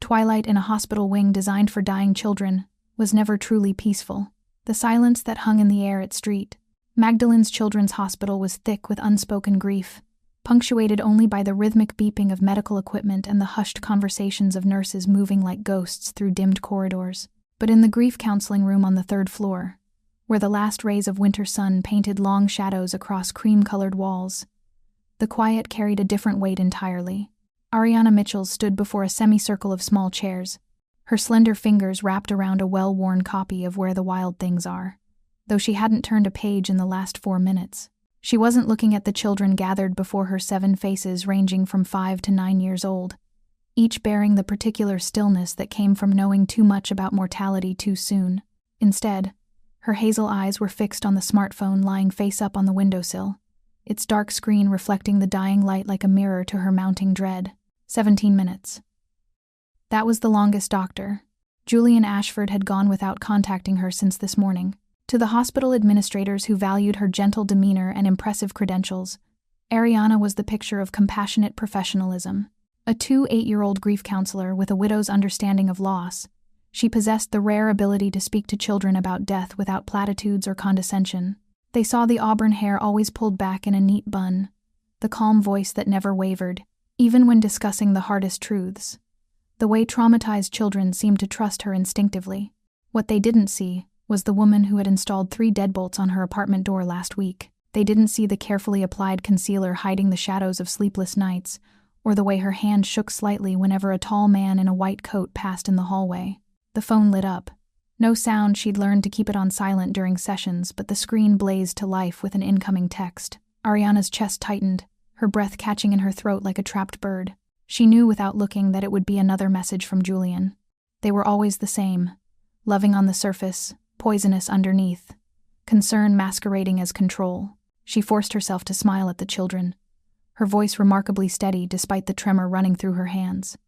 Twilight in a hospital wing designed for dying children was never truly peaceful. The silence that hung in the air at St. Magdalen's Children's Hospital was thick with unspoken grief, punctuated only by the rhythmic beeping of medical equipment and the hushed conversations of nurses moving like ghosts through dimmed corridors. But in the grief counseling room on the 3rd floor, where the last rays of winter sun painted long shadows across cream-colored walls, the quiet carried a different weight entirely. Ariana Mitchell stood before a semicircle of small chairs, her slender fingers wrapped around a well-worn copy of Where the Wild Things Are. Though she hadn't turned a page in the last 4 minutes, she wasn't looking at the children gathered before her 7 faces ranging from 5 to 9 years old, each bearing the particular stillness that came from knowing too much about mortality too soon. Instead, her hazel eyes were fixed on the smartphone lying face up on the windowsill, its dark screen reflecting the dying light like a mirror to her mounting dread. 17 minutes. That was the longest Dr. Julian Ashford had gone without contacting her since this morning. To the hospital administrators who valued her gentle demeanor and impressive credentials, Ariana was the picture of compassionate professionalism. A 8-year-old grief counselor with a widow's understanding of loss, she possessed the rare ability to speak to children about death without platitudes or condescension. They saw the auburn hair always pulled back in a neat bun, the calm voice that never wavered, even when discussing the hardest truths. The way traumatized children seemed to trust her instinctively. What they didn't see was the woman who had installed 3 deadbolts on her apartment door last week. They didn't see the carefully applied concealer hiding the shadows of sleepless nights, or the way her hand shook slightly whenever a tall man in a white coat passed in the hallway. The phone lit up. No sound. She'd learned to keep it on silent during sessions, but the screen blazed to life with an incoming text. Ariana's chest tightened, her breath catching in her throat like a trapped bird. She knew without looking that it would be another message from Julian. They were always the same, loving on the surface, poisonous underneath, concern masquerading as control. She forced herself to smile at the children, her voice remarkably steady despite the tremor running through her hands.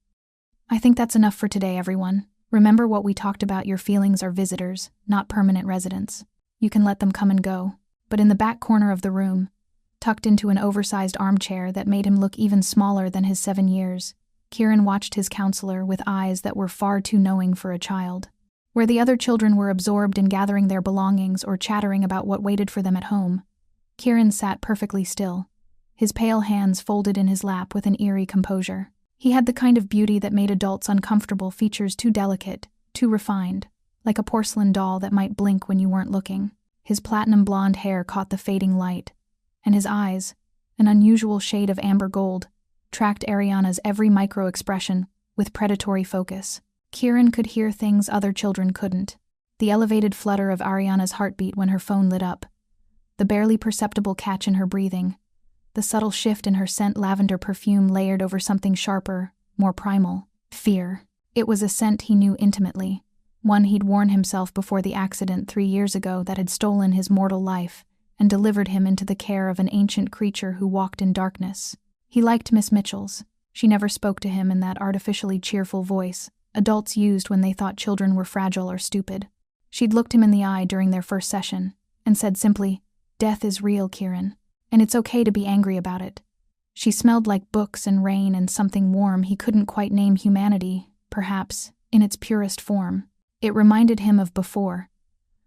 I think that's enough for today, everyone. Remember what we talked about. Your feelings are visitors, not permanent residents. You can let them come and go. But in the back corner of the room, tucked into an oversized armchair that made him look even smaller than his 7 years, Kieran watched his counselor with eyes that were far too knowing for a child. Where the other children were absorbed in gathering their belongings or chattering about what waited for them at home, Kieran sat perfectly still, his pale hands folded in his lap with an eerie composure. He had the kind of beauty that made adults uncomfortable, features too delicate, too refined, like a porcelain doll that might blink when you weren't looking. His platinum blonde hair caught the fading light, and his eyes, an unusual shade of amber gold, tracked Ariana's every micro-expression with predatory focus. Kieran could hear things other children couldn't. The elevated flutter of Ariana's heartbeat when her phone lit up, the barely perceptible catch in her breathing, the subtle shift in her scent lavender perfume layered over something sharper, more primal, fear. It was a scent he knew intimately, one he'd worn himself before the accident 3 years ago that had stolen his mortal life and delivered him into the care of an ancient creature who walked in darkness. He liked Miss Mitchell's. She never spoke to him in that artificially cheerful voice adults used when they thought children were fragile or stupid. She'd looked him in the eye during their first session and said simply, "Death is real, Kieran, and it's okay to be angry about it." She smelled like books and rain and something warm he couldn't quite name, humanity, perhaps, in its purest form. It reminded him of before,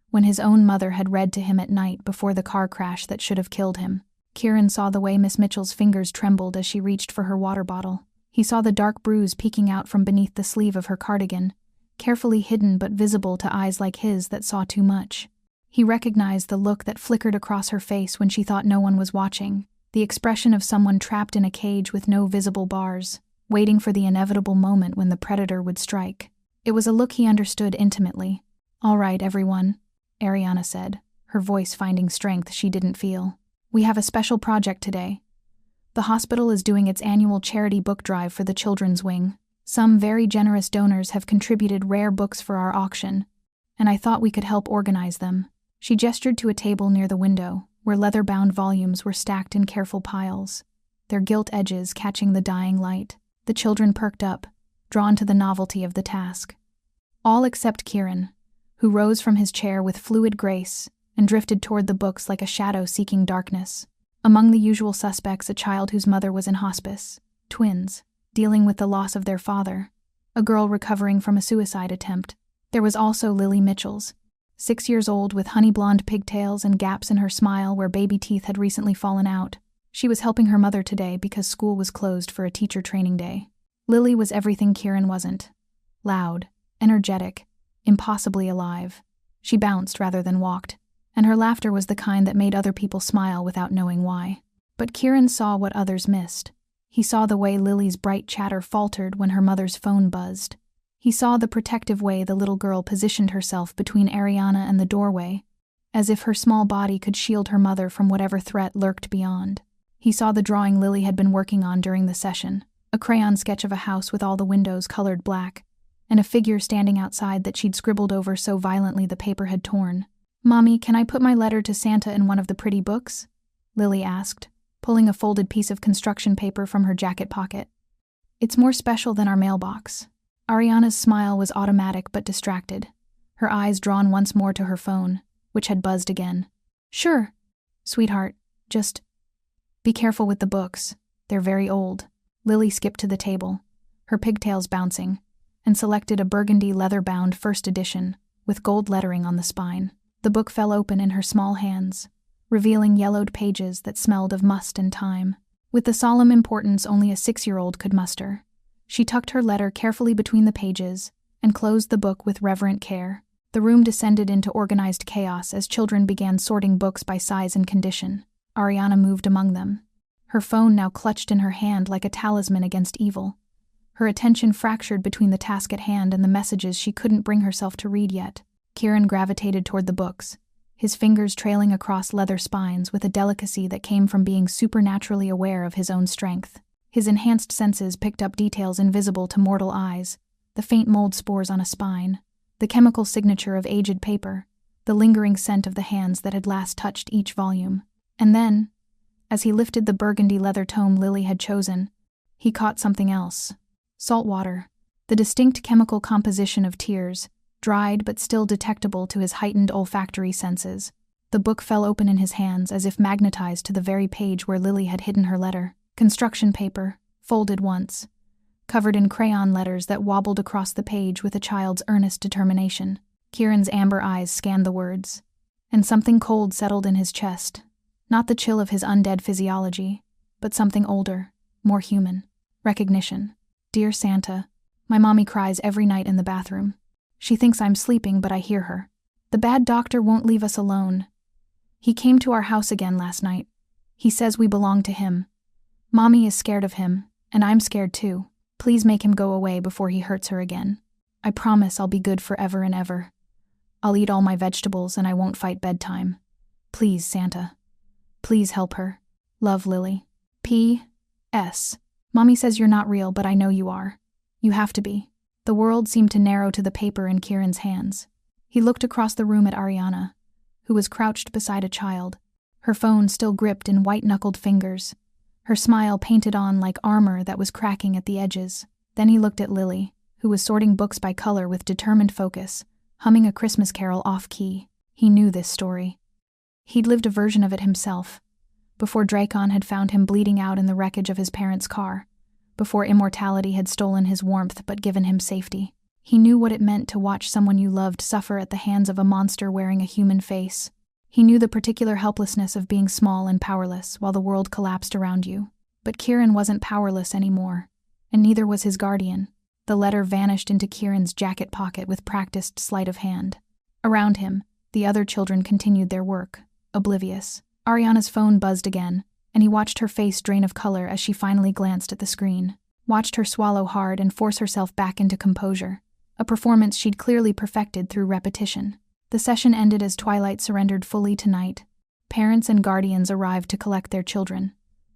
when his own mother had read to him at night before the car crash that should have killed him. Kieran saw the way Miss Mitchell's fingers trembled as she reached for her water bottle. He saw the dark bruise peeking out from beneath the sleeve of her cardigan, carefully hidden but visible to eyes like his that saw too much. He recognized the look that flickered across her face when she thought no one was watching, the expression of someone trapped in a cage with no visible bars, waiting for the inevitable moment when the predator would strike. It was a look he understood intimately. "All right, everyone," Ariana said, her voice finding strength she didn't feel. "We have a special project today. The hospital is doing its annual charity book drive for the children's wing. Some very generous donors have contributed rare books for our auction, and I thought we could help organize them." She gestured to a table near the window, where leather-bound volumes were stacked in careful piles, their gilt edges catching the dying light. The children perked up, drawn to the novelty of the task. All except Kieran, who rose from his chair with fluid grace and drifted toward the books like a shadow seeking darkness. Among the usual suspects, a child whose mother was in hospice, twins, dealing with the loss of their father, a girl recovering from a suicide attempt. There was also Lily Mitchell's, 6 years old with honey blonde pigtails and gaps in her smile where baby teeth had recently fallen out. She was helping her mother today because school was closed for a teacher training day. Lily was everything Kieran wasn't. Loud, energetic, impossibly alive. She bounced rather than walked, and her laughter was the kind that made other people smile without knowing why. But Kieran saw what others missed. He saw the way Lily's bright chatter faltered when her mother's phone buzzed. He saw the protective way the little girl positioned herself between Ariana and the doorway, as if her small body could shield her mother from whatever threat lurked beyond. He saw the drawing Lily had been working on during the session, a crayon sketch of a house with all the windows colored black, and a figure standing outside that she'd scribbled over so violently the paper had torn. "Mommy, can I put my letter to Santa in one of the pretty books?" Lily asked, pulling a folded piece of construction paper from her jacket pocket. "It's more special than our mailbox." Ariana's smile was automatic but distracted, her eyes drawn once more to her phone, which had buzzed again. "Sure, sweetheart, just be careful with the books. They're very old." Lily skipped to the table, her pigtails bouncing, and selected a burgundy leather-bound first edition with gold lettering on the spine. The book fell open in her small hands, revealing yellowed pages that smelled of must and time. With the solemn importance only a 6-year-old could muster, she tucked her letter carefully between the pages and closed the book with reverent care. The room descended into organized chaos as children began sorting books by size and condition. Ariana moved among them, her phone now clutched in her hand like a talisman against evil. Her attention fractured between the task at hand and the messages she couldn't bring herself to read yet. Kieran gravitated toward the books, his fingers trailing across leather spines with a delicacy that came from being supernaturally aware of his own strength. His enhanced senses picked up details invisible to mortal eyes, the faint mold spores on a spine, the chemical signature of aged paper, the lingering scent of the hands that had last touched each volume. And then, as he lifted the burgundy leather tome Lily had chosen, he caught something else. Salt water, the distinct chemical composition of tears, dried but still detectable to his heightened olfactory senses. The book fell open in his hands as if magnetized to the very page where Lily had hidden her letter. Construction paper, folded once, covered in crayon letters that wobbled across the page with a child's earnest determination. Kieran's amber eyes scanned the words, and something cold settled in his chest. Not the chill of his undead physiology, but something older, more human. Recognition. "Dear Santa, my mommy cries every night in the bathroom. She thinks I'm sleeping, but I hear her. The bad doctor won't leave us alone. He came to our house again last night. He says we belong to him. Mommy is scared of him, and I'm scared too. Please make him go away before he hurts her again. I promise I'll be good forever and ever. I'll eat all my vegetables and I won't fight bedtime. Please, Santa. Please help her. Love, Lily. P.S. Mommy says you're not real, but I know you are. You have to be." The world seemed to narrow to the paper in Kieran's hands. He looked across the room at Ariana, who was crouched beside a child, her phone still gripped in white-knuckled fingers, her smile painted on like armor that was cracking at the edges. Then he looked at Lily, who was sorting books by color with determined focus, humming a Christmas carol off-key. He knew this story. He'd lived a version of it himself, before Drakon had found him bleeding out in the wreckage of his parents' car, before immortality had stolen his warmth but given him safety. He knew what it meant to watch someone you loved suffer at the hands of a monster wearing a human face. He knew the particular helplessness of being small and powerless while the world collapsed around you. But Kieran wasn't powerless anymore, and neither was his guardian. The letter vanished into Kieran's jacket pocket with practiced sleight of hand. Around him, the other children continued their work, oblivious. Ariana's phone buzzed again, and he watched her face drain of color as she finally glanced at the screen. Watched her swallow hard and force herself back into composure, a performance she'd clearly perfected through repetition. The session ended as Twilight surrendered fully to night. Parents and guardians arrived to collect their children,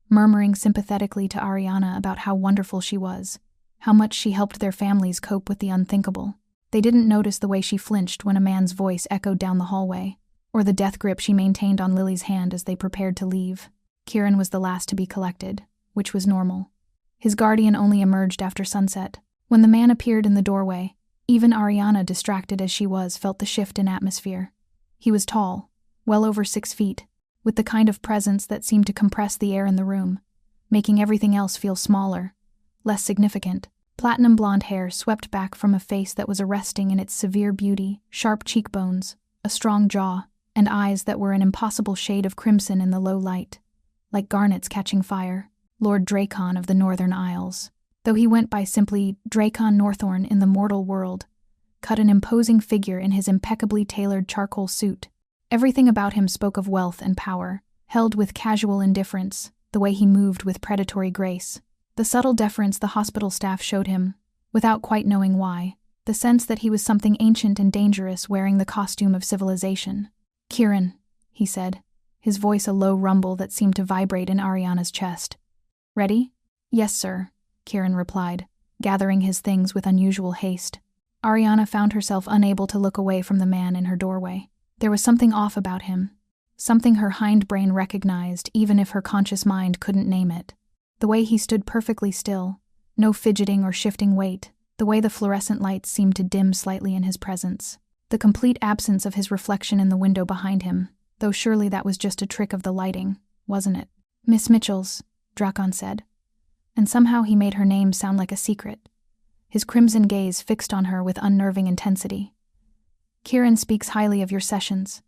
murmuring sympathetically to Ariana about how wonderful she was, how much she helped their families cope with the unthinkable. They didn't notice the way she flinched when a man's voice echoed down the hallway, or the death grip she maintained on Lily's hand as they prepared to leave. Kieran was the last to be collected, which was normal. His guardian only emerged after sunset. When the man appeared in the doorway, even Ariana, distracted as she was, felt the shift in atmosphere. He was tall, well over 6 feet, with the kind of presence that seemed to compress the air in the room, making everything else feel smaller, less significant. Platinum blonde hair swept back from a face that was arresting in its severe beauty, sharp cheekbones, a strong jaw, and eyes that were an impossible shade of crimson in the low light, like garnets catching fire. Lord Drakon of the Northern Isles, though he went by simply Drakon Northorn in the mortal world, cut an imposing figure in his impeccably tailored charcoal suit. Everything about him spoke of wealth and power, held with casual indifference, the way he moved with predatory grace. The subtle deference the hospital staff showed him, without quite knowing why, the sense that he was something ancient and dangerous wearing the costume of civilization. "Kieran," he said, his voice a low rumble that seemed to vibrate in Ariana's chest. "Ready?" "Yes, sir," Kieran replied, gathering his things with unusual haste. Ariana found herself unable to look away from the man in her doorway. There was something off about him, something her hindbrain recognized even if her conscious mind couldn't name it. The way he stood perfectly still, no fidgeting or shifting weight, the way the fluorescent lights seemed to dim slightly in his presence, the complete absence of his reflection in the window behind him, though surely that was just a trick of the lighting, wasn't it? "Miss Mitchell's," Drakon said, and somehow he made her name sound like a secret, his crimson gaze fixed on her with unnerving intensity. "Kieran speaks highly of your sessions.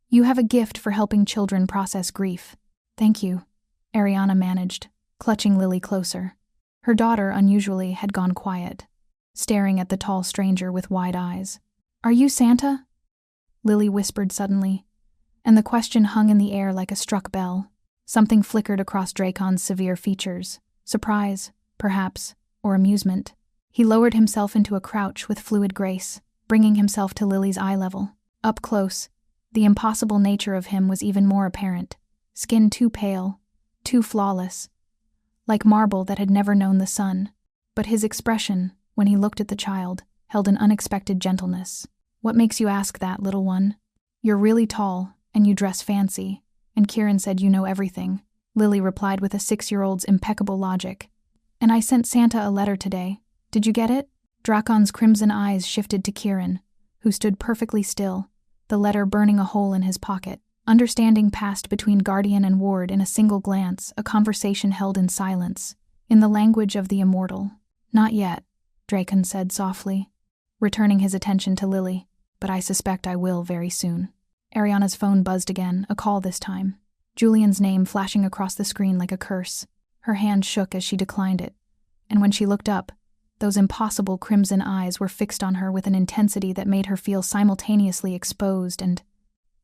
You have a gift for helping children process grief." "Thank you," Ariana managed, clutching Lily closer. Her daughter, unusually, had gone quiet, staring at the tall stranger with wide eyes. "Are you Santa?" Lily whispered suddenly, and the question hung in the air like a struck bell. Something flickered across Drakon's severe features. Surprise, perhaps, or amusement. He lowered himself into a crouch with fluid grace, bringing himself to Lily's eye level. Up close, the impossible nature of him was even more apparent. Skin too pale, too flawless, like marble that had never known the sun. But his expression, when he looked at the child, held an unexpected gentleness. "What makes you ask that, little one? You're really tall, and you dress fancy, and Kieran said you know everything," Lily replied with a 6-year-old's impeccable logic. "And I sent Santa a letter today. Did you get it?" Drakon's crimson eyes shifted to Kieran, who stood perfectly still, the letter burning a hole in his pocket. Understanding passed between guardian and ward in a single glance, a conversation held in silence, in the language of the immortal. "Not yet," Drakon said softly, returning his attention to Lily, "but I suspect I will very soon." Ariana's phone buzzed again, a call this time. Julian's name flashing across the screen like a curse. Her hand shook as she declined it, and when she looked up, those impossible crimson eyes were fixed on her with an intensity that made her feel simultaneously exposed and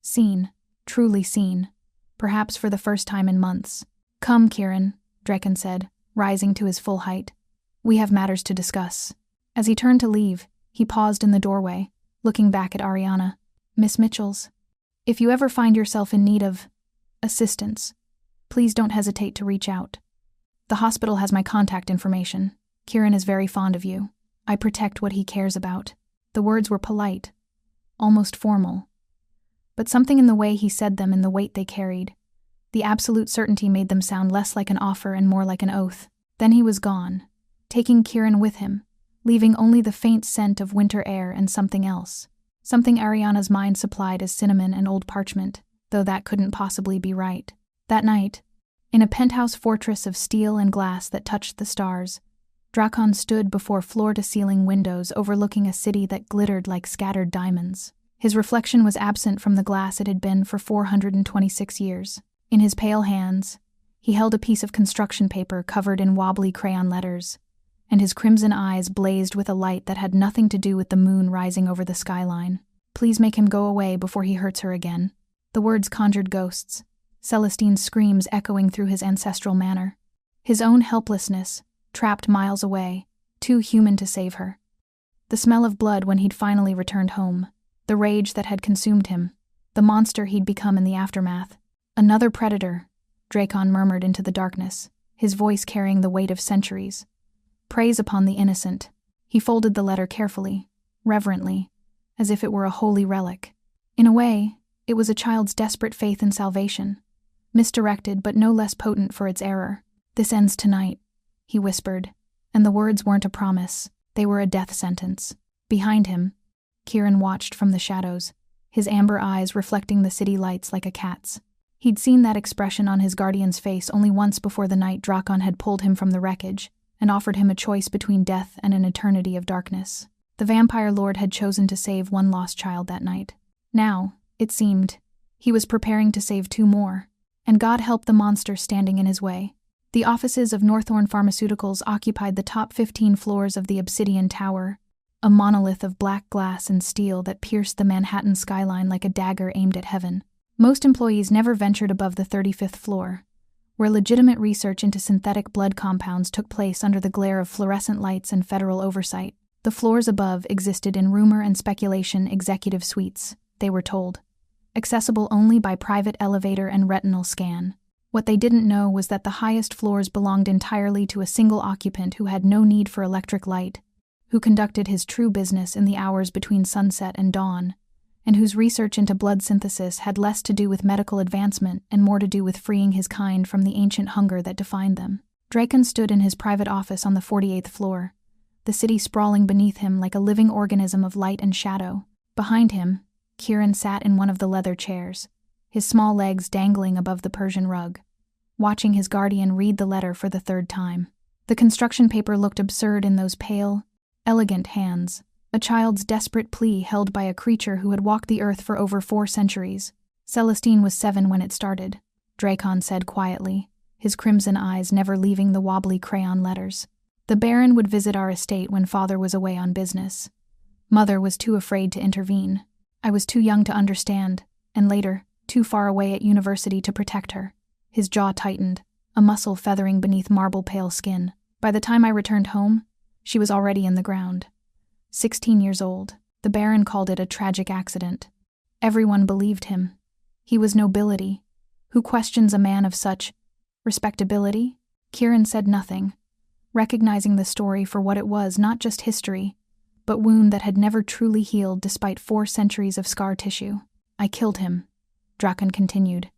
seen, truly seen, perhaps for the first time in months. "Come, Kieran," Drakon said, rising to his full height. "We have matters to discuss." As he turned to leave, he paused in the doorway, looking back at Ariana. "Miss Mitchell's, if you ever find yourself in need of assistance, please don't hesitate to reach out. The hospital has my contact information. Kieran is very fond of you. I protect what he cares about." The words were polite, almost formal, but something in the way he said them and the weight they carried, the absolute certainty made them sound less like an offer and more like an oath. Then he was gone, taking Kieran with him, leaving only the faint scent of winter air and something else. Something Ariana's mind supplied as cinnamon and old parchment, though that couldn't possibly be right. That night, in a penthouse fortress of steel and glass that touched the stars, Drakon stood before floor-to-ceiling windows overlooking a city that glittered like scattered diamonds. His reflection was absent from the glass it had been for 426 years. In his pale hands, he held a piece of construction paper covered in wobbly crayon letters, and his crimson eyes blazed with a light that had nothing to do with the moon rising over the skyline. "Please make him go away before he hurts her again." The words conjured ghosts, Celestine's screams echoing through his ancestral manor. His own helplessness, trapped miles away, too human to save her. The smell of blood when he'd finally returned home, the rage that had consumed him, the monster he'd become in the aftermath. "Another predator," Drakon murmured into the darkness, his voice carrying the weight of centuries. "Preys upon the innocent." He folded the letter carefully, reverently, as if it were a holy relic. In a way, it was a child's desperate faith in salvation, misdirected but no less potent for its error. "This ends tonight," he whispered, and the words weren't a promise, they were a death sentence. Behind him, Kieran watched from the shadows, his amber eyes reflecting the city lights like a cat's. He'd seen that expression on his guardian's face only once before the night Drakon had pulled him from the wreckage, and offered him a choice between death and an eternity of darkness. The vampire lord had chosen to save one lost child that night. Now, it seemed, he was preparing to save two more, and God help the monster standing in his way. The offices of Northorn Pharmaceuticals occupied the top 15 floors of the Obsidian Tower, a monolith of black glass and steel that pierced the Manhattan skyline like a dagger aimed at heaven. Most employees never ventured above the 35th floor, where legitimate research into synthetic blood compounds took place under the glare of fluorescent lights and federal oversight. The floors above existed in rumor and speculation executive suites, they were told, accessible only by private elevator and retinal scan. What they didn't know was that the highest floors belonged entirely to a single occupant who had no need for electric light, who conducted his true business in the hours between sunset and dawn, and whose research into blood synthesis had less to do with medical advancement and more to do with freeing his kind from the ancient hunger that defined them. Drakon stood in his private office on the 48th floor, the city sprawling beneath him like a living organism of light and shadow. Behind him, Kieran sat in one of the leather chairs, his small legs dangling above the Persian rug, watching his guardian read the letter for the third time. The construction paper looked absurd in those pale, elegant hands, a child's desperate plea held by a creature who had walked the earth for over 4 centuries. Celestine was 7 when it started, Drakon said quietly, his crimson eyes never leaving the wobbly crayon letters. The Baron would visit our estate when father was away on business. Mother was too afraid to intervene. I was too young to understand, and later, too far away at university to protect her. His jaw tightened, a muscle feathering beneath marble-pale skin. By the time I returned home, she was already in the ground. 16 years old. The Baron called it a tragic accident. Everyone believed him. He was nobility. Who questions a man of such respectability? Kieran said nothing, recognizing the story for what it was, not just history, but wound that had never truly healed despite 4 centuries of scar tissue. I killed him, Drakon continued,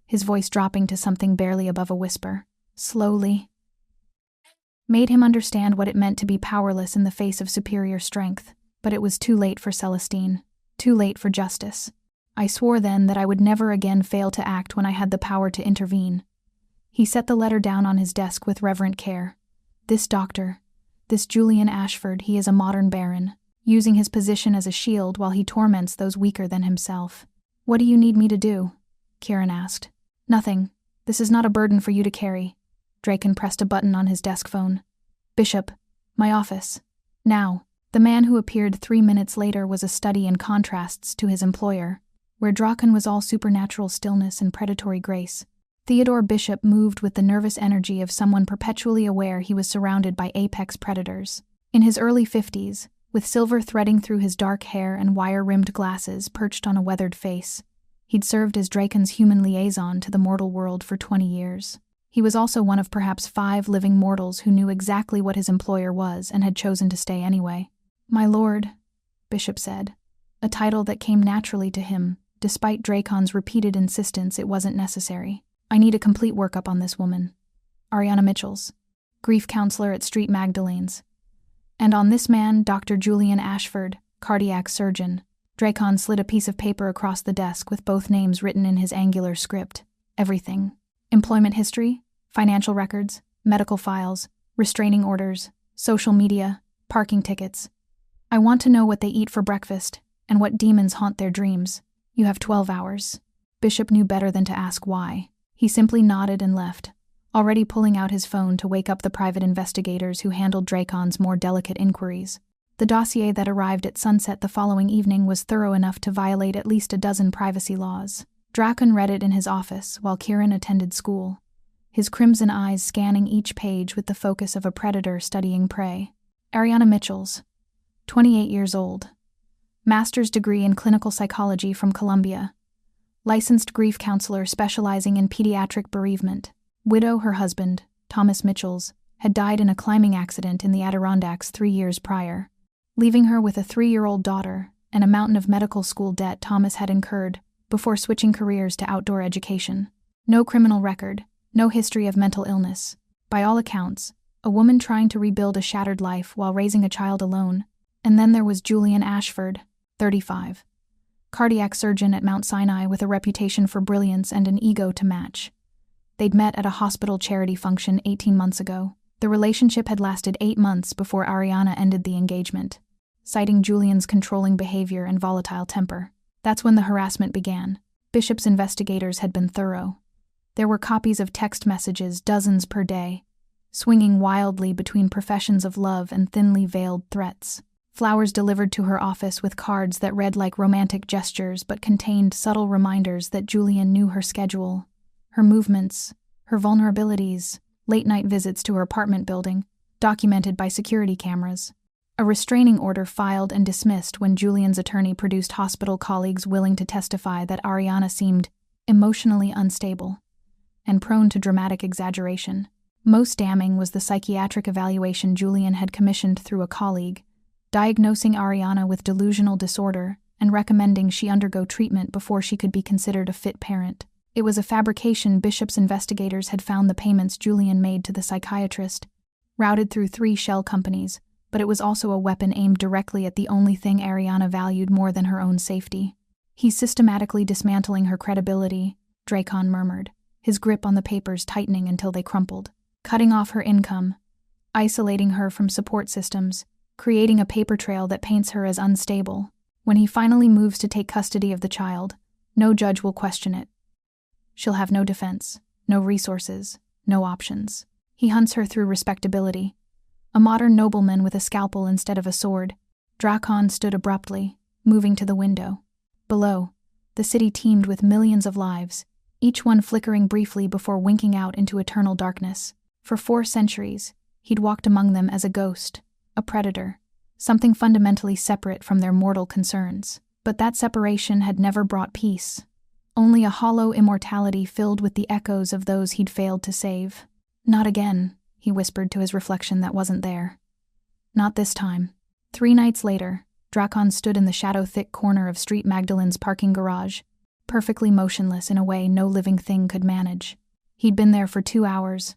his voice dropping to something barely above a whisper. Slowly. Made him understand what it meant to be powerless in the face of superior strength, but it was too late for Celestine, too late for justice. I swore then that I would never again fail to act when I had the power to intervene. He set the letter down on his desk with reverent care. This doctor, this Julian Ashford, he is a modern baron, using his position as a shield while he torments those weaker than himself. What do you need me to do? Kieran asked. Nothing. This is not a burden for you to carry. Drakon pressed a button on his desk phone. Bishop, my office. Now. The man who appeared 3 minutes later was a study in contrasts to his employer, where Drakon was all supernatural stillness and predatory grace. Theodore Bishop moved with the nervous energy of someone perpetually aware he was surrounded by apex predators. In his early 50s, with silver threading through his dark hair and wire-rimmed glasses perched on a weathered face, he'd served as Drakon's human liaison to the mortal world for 20 years. He was also one of perhaps 5 living mortals who knew exactly what his employer was and had chosen to stay anyway. My lord, Bishop said, a title that came naturally to him, despite Drakon's repeated insistence it wasn't necessary. I need a complete workup on this woman. Ariana Mitchells, grief counselor at Street Magdalene's. And on this man, Dr. Julian Ashford, cardiac surgeon. Drakon slid a piece of paper across the desk with both names written in his angular script. Everything. Employment history, financial records, medical files, restraining orders, social media, parking tickets. I want to know what they eat for breakfast and what demons haunt their dreams. You have 12 hours. Bishop knew better than to ask why. He simply nodded and left, already pulling out his phone to wake up the private investigators who handled Drakon's more delicate inquiries. The dossier that arrived at sunset the following evening was thorough enough to violate at least a dozen privacy laws. Drakon read it in his office while Kieran attended school, his crimson eyes scanning each page with the focus of a predator studying prey. Ariana Mitchells, 28 years old. Master's degree in clinical psychology from Columbia. Licensed grief counselor specializing in pediatric bereavement. Widow, her husband, Thomas Mitchells, had died in a climbing accident in the Adirondacks 3 years prior, leaving her with a 3-year-old daughter and a mountain of medical school debt Thomas had incurred before switching careers to outdoor education. No criminal record, no history of mental illness. By all accounts, a woman trying to rebuild a shattered life while raising a child alone. And then there was Julian Ashford, 35. Cardiac surgeon at Mount Sinai with a reputation for brilliance and an ego to match. They'd met at a hospital charity function 18 months ago. The relationship had lasted 8 months before Ariana ended the engagement, citing Julian's controlling behavior and volatile temper. That's when the harassment began. Bishop's investigators had been thorough. There were copies of text messages, dozens per day, swinging wildly between professions of love and thinly veiled threats. Flowers delivered to her office with cards that read like romantic gestures but contained subtle reminders that Julian knew her schedule, her movements, her vulnerabilities, late-night visits to her apartment building, documented by security cameras. A restraining order filed and dismissed when Julian's attorney produced hospital colleagues willing to testify that Ariana seemed emotionally unstable and prone to dramatic exaggeration. Most damning was the psychiatric evaluation Julian had commissioned through a colleague, diagnosing Ariana with delusional disorder and recommending she undergo treatment before she could be considered a fit parent. It was a fabrication. Bishop's investigators had found the payments Julian made to the psychiatrist, routed through 3 shell companies, but it was also a weapon aimed directly at the only thing Ariana valued more than her own safety. "He's systematically dismantling her credibility," Drakon murmured, his grip on the papers tightening until they crumpled. "Cutting off her income, isolating her from support systems, creating a paper trail that paints her as unstable. When he finally moves to take custody of the child, no judge will question it. She'll have no defense, no resources, no options. He hunts her through respectability. A modern nobleman with a scalpel instead of a sword." Drakon stood abruptly, moving to the window. Below, the city teemed with millions of lives, each one flickering briefly before winking out into eternal darkness. For 4 centuries, he'd walked among them as a ghost, a predator, something fundamentally separate from their mortal concerns. But that separation had never brought peace, only a hollow immortality filled with the echoes of those he'd failed to save. "Not again," he whispered to his reflection that wasn't there. "Not this time." 3 nights later, Drakon stood in the shadow-thick corner of Street Magdalen's parking garage, perfectly motionless in a way no living thing could manage. He'd been there for 2 hours,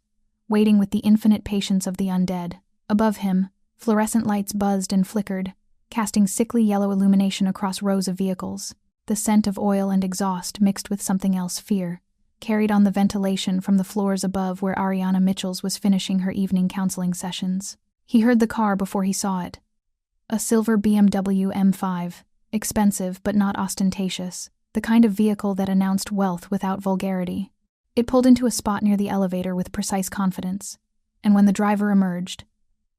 waiting with the infinite patience of the undead. Above him, fluorescent lights buzzed and flickered, casting sickly yellow illumination across rows of vehicles. The scent of oil and exhaust mixed with something else, fear, carried on the ventilation from the floors above where Ariana Mitchells was finishing her evening counseling sessions. He heard the car before he saw it. A silver BMW M5, expensive but not ostentatious, the kind of vehicle that announced wealth without vulgarity. It pulled into a spot near the elevator with precise confidence, and when the driver emerged,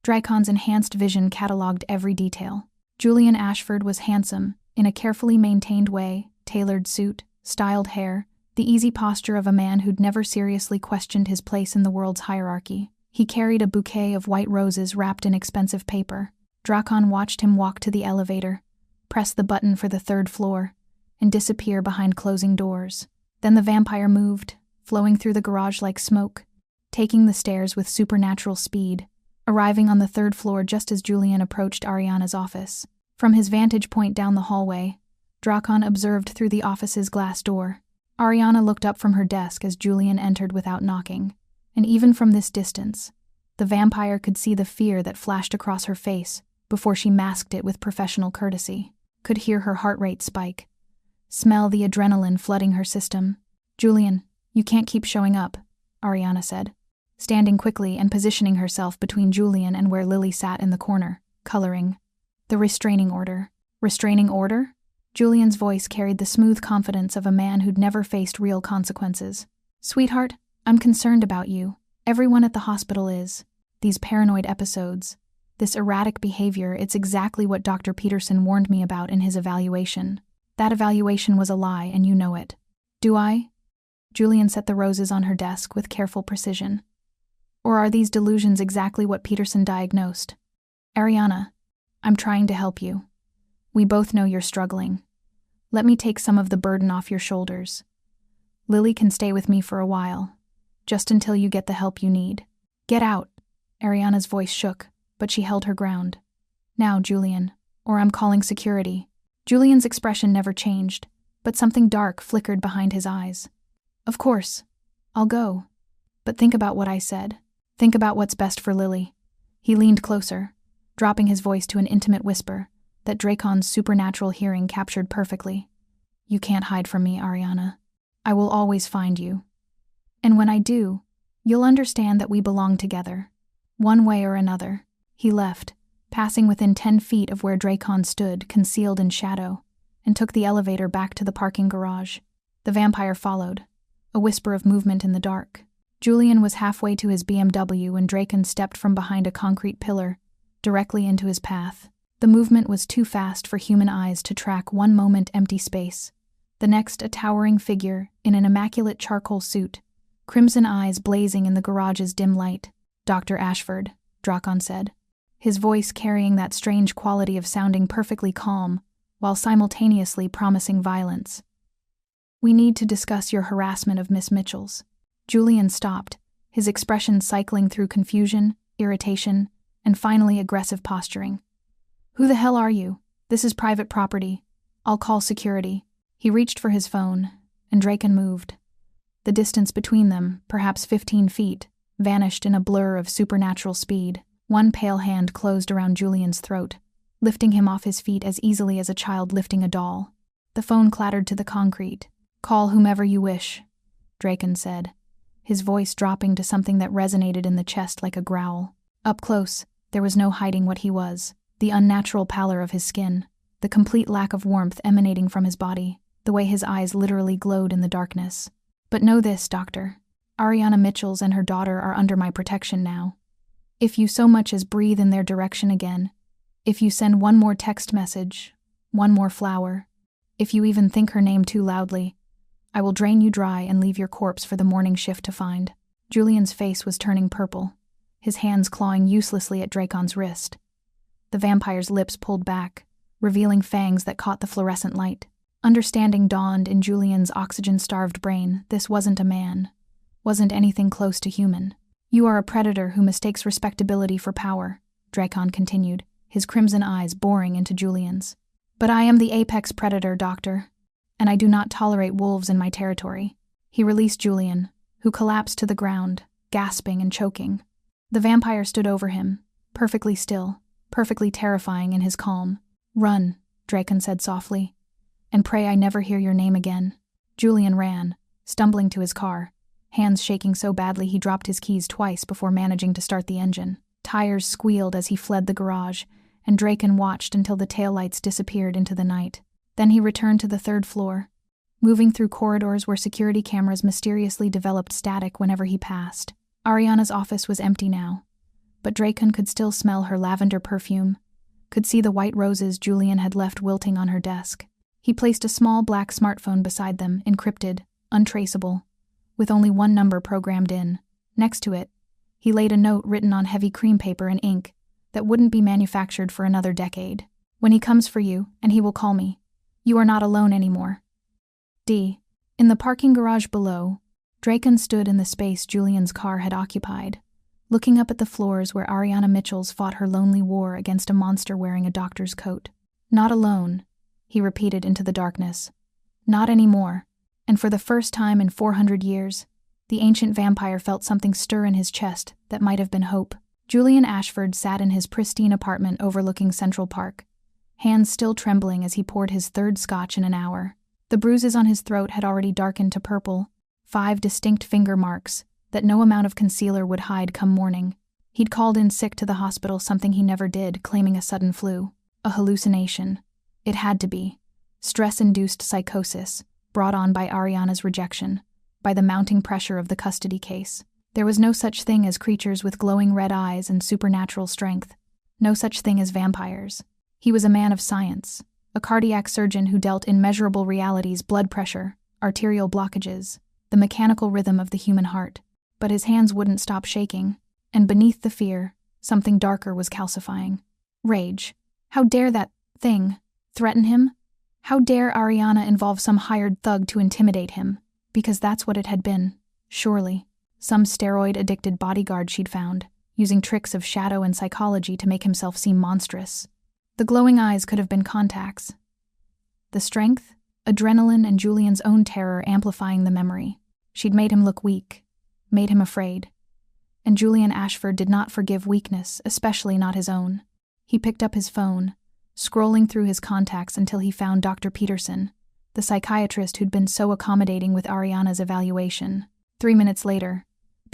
Drakon's enhanced vision cataloged every detail. Julian Ashford was handsome, in a carefully maintained way, tailored suit, styled hair, the easy posture of a man who'd never seriously questioned his place in the world's hierarchy. He carried a bouquet of white roses wrapped in expensive paper. Drakon watched him walk to the elevator, press the button for the 3rd floor, and disappear behind closing doors. Then the vampire moved, flowing through the garage like smoke, taking the stairs with supernatural speed, arriving on the 3rd floor just as Julian approached Ariana's office. From his vantage point down the hallway, Drakon observed through the office's glass door. Ariana looked up from her desk as Julian entered without knocking, and even from this distance, the vampire could see the fear that flashed across her face before she masked it with professional courtesy. Could hear her heart rate spike, smell the adrenaline flooding her system. "Julian, you can't keep showing up," Ariana said, standing quickly and positioning herself between Julian and where Lily sat in the corner, coloring. "The restraining order." "Restraining order?" Julian's voice carried the smooth confidence of a man who'd never faced real consequences. "Sweetheart, I'm concerned about you. Everyone at the hospital is. These paranoid episodes, this erratic behavior, it's exactly what Dr. Peterson warned me about in his evaluation. That evaluation was a lie, and you know it." "Do I?" Julian set the roses on her desk with careful precision. "Or are these delusions exactly what Peterson diagnosed?" "Ariana, I'm trying to help you. We both know you're struggling. Let me take some of the burden off your shoulders. Lily can stay with me for a while, just until you get the help you need." "Get out!" Ariana's voice shook, but she held her ground. "Now, Julian, or I'm calling security." Julian's expression never changed, but something dark flickered behind his eyes. "Of course, I'll go. But think about what I said. Think about what's best for Lily." He leaned closer, dropping his voice to an intimate whisper that Drakon's supernatural hearing captured perfectly. "You can't hide from me, Ariana. I will always find you. And when I do, you'll understand that we belong together. One way or another, he left, passing within 10 feet of where Drakon stood, concealed in shadow, and took the elevator back to the parking garage. The vampire followed, a whisper of movement in the dark. Julian was halfway to his BMW when Drakon stepped from behind a concrete pillar, directly into his path. The movement was too fast for human eyes to track. One moment empty space, the next a towering figure in an immaculate charcoal suit, crimson eyes blazing in the garage's dim light. "Dr. Ashford," Drakon said, his voice carrying that strange quality of sounding perfectly calm while simultaneously promising violence. "We need to discuss your harassment of Miss Mitchell's." Julian stopped, his expression cycling through confusion, irritation, and finally aggressive posturing. "Who the hell are you? This is private property. I'll call security." He reached for his phone, and Drakon moved. The distance between them, perhaps 15 feet, vanished in a blur of supernatural speed. One pale hand closed around Julian's throat, lifting him off his feet as easily as a child lifting a doll. The phone clattered to the concrete. "Call whomever you wish," Drakon said, his voice dropping to something that resonated in the chest like a growl. Up close, there was no hiding what he was. The unnatural pallor of his skin, the complete lack of warmth emanating from his body, the way his eyes literally glowed in the darkness. "But know this, Doctor. Ariana Mitchell's and her daughter are under my protection now. If you so much as breathe in their direction again, if you send one more text message, one more flower, if you even think her name too loudly, I will drain you dry and leave your corpse for the morning shift to find." Julian's face was turning purple, his hands clawing uselessly at Drakon's wrist. The vampire's lips pulled back, revealing fangs that caught the fluorescent light. Understanding dawned in Julian's oxygen-starved brain. This wasn't a man, wasn't anything close to human. "You are a predator who mistakes respectability for power," Drakon continued, his crimson eyes boring into Julian's. "But I am the apex predator, Doctor, and I do not tolerate wolves in my territory." He released Julian, who collapsed to the ground, gasping and choking. The vampire stood over him, perfectly still, perfectly terrifying in his calm. "Run," Drakon said softly, "and pray I never hear your name again." Julian ran, stumbling to his car, hands shaking so badly he dropped his keys twice before managing to start the engine. Tires squealed as he fled the garage, and Drakon watched until the taillights disappeared into the night. Then he returned to the 3rd floor, moving through corridors where security cameras mysteriously developed static whenever he passed. Ariana's office was empty now, but Drakon could still smell her lavender perfume, could see the white roses Julian had left wilting on her desk. He placed a small black smartphone beside them, encrypted, untraceable, with only one number programmed in. Next to it, he laid a note written on heavy cream paper and ink that wouldn't be manufactured for another decade. "When he comes for you, and he will call me. You are not alone anymore. D." In the parking garage below, Drakon stood in the space Julian's car had occupied, looking up at the floors where Ariana Mitchell's fought her lonely war against a monster wearing a doctor's coat. "Not alone," he repeated into the darkness. "Not anymore." And for the first time in 400 years, the ancient vampire felt something stir in his chest that might have been hope. Julian Ashford sat in his pristine apartment overlooking Central Park, hands still trembling as he poured his 3rd scotch in an hour. The bruises on his throat had already darkened to purple, 5 distinct finger marks that no amount of concealer would hide come morning. He'd called in sick to the hospital, something he never did, claiming a sudden flu. A hallucination. It had to be. Stress-induced psychosis, brought on by Ariana's rejection, by the mounting pressure of the custody case. There was no such thing as creatures with glowing red eyes and supernatural strength. No such thing as vampires. He was a man of science, a cardiac surgeon who dealt in measurable realities: blood pressure, arterial blockages, the mechanical rhythm of the human heart. But his hands wouldn't stop shaking, and beneath the fear, something darker was calcifying. Rage. How dare that thing threaten him? How dare Ariana involve some hired thug to intimidate him? Because that's what it had been, surely. Some steroid-addicted bodyguard she'd found, using tricks of shadow and psychology to make himself seem monstrous. The glowing eyes could have been contacts. The strength, adrenaline, and Julian's own terror amplifying the memory. She'd made him look weak, made him afraid. And Julian Ashford did not forgive weakness, especially not his own. He picked up his phone, scrolling through his contacts until he found Dr. Peterson, the psychiatrist who'd been so accommodating with Ariana's evaluation. 3 minutes later,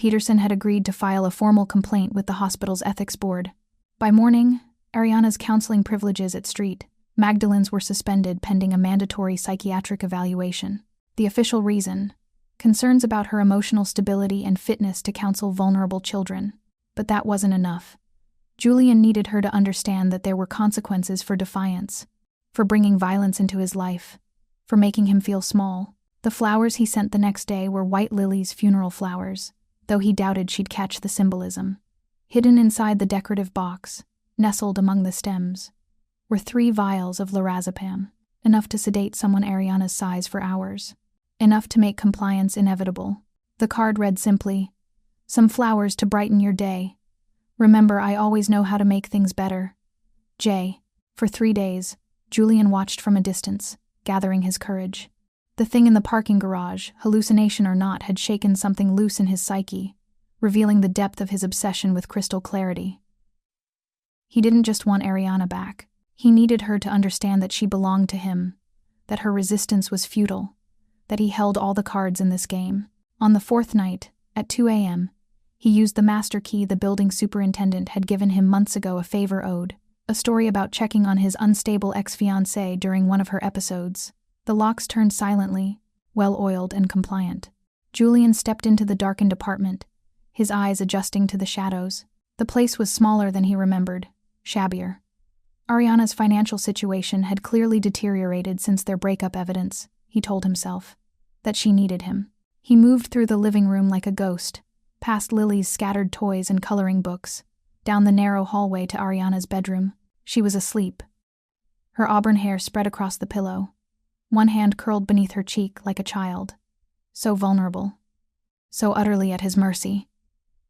Peterson had agreed to file a formal complaint with the hospital's ethics board. By morning, Ariana's counseling privileges at St. Magdalene's were suspended pending a mandatory psychiatric evaluation. The official reason: concerns about her emotional stability and fitness to counsel vulnerable children. But that wasn't enough. Julian needed her to understand that there were consequences for defiance, for bringing violence into his life, for making him feel small. The flowers he sent the next day were white lilies, funeral flowers, though he doubted she'd catch the symbolism. Hidden inside the decorative box, nestled among the stems, were 3 vials of lorazepam, enough to sedate someone Ariana's size for hours, enough to make compliance inevitable. The card read simply, "Some flowers to brighten your day. Remember, I always know how to make things better. J." For 3 days, Julian watched from a distance, gathering his courage. The thing in the parking garage, hallucination or not, had shaken something loose in his psyche, revealing the depth of his obsession with crystal clarity. He didn't just want Ariana back. He needed her to understand that she belonged to him, that her resistance was futile, that he held all the cards in this game. On the 4th night, at 2 a.m., he used the master key the building superintendent had given him months ago, a favor owed, a story about checking on his unstable ex-fiancé during one of her episodes. The locks turned silently, well-oiled and compliant. Julian stepped into the darkened apartment, his eyes adjusting to the shadows. The place was smaller than he remembered, shabbier. Ariana's financial situation had clearly deteriorated since their breakup. Evidence, he told himself, that she needed him. He moved through the living room like a ghost, past Lily's scattered toys and coloring books, down the narrow hallway to Ariana's bedroom. She was asleep. Her auburn hair spread across the pillow, one hand curled beneath her cheek like a child. So vulnerable, so utterly at his mercy.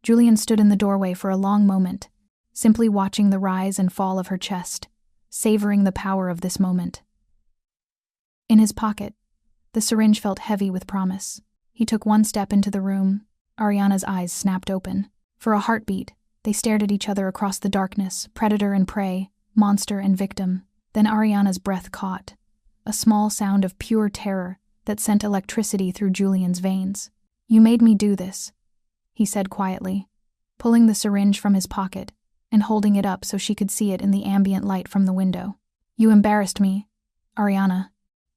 Julian stood in the doorway for a long moment, simply watching the rise and fall of her chest, savoring the power of this moment. In his pocket, the syringe felt heavy with promise. He took one step into the room. Ariana's eyes snapped open. For a heartbeat, they stared at each other across the darkness, predator and prey, monster and victim. Then Ariana's breath caught, a small sound of pure terror that sent electricity through Julian's veins. "You made me do this," he said quietly, pulling the syringe from his pocket and holding it up so she could see it in the ambient light from the window. "You embarrassed me, Ariana.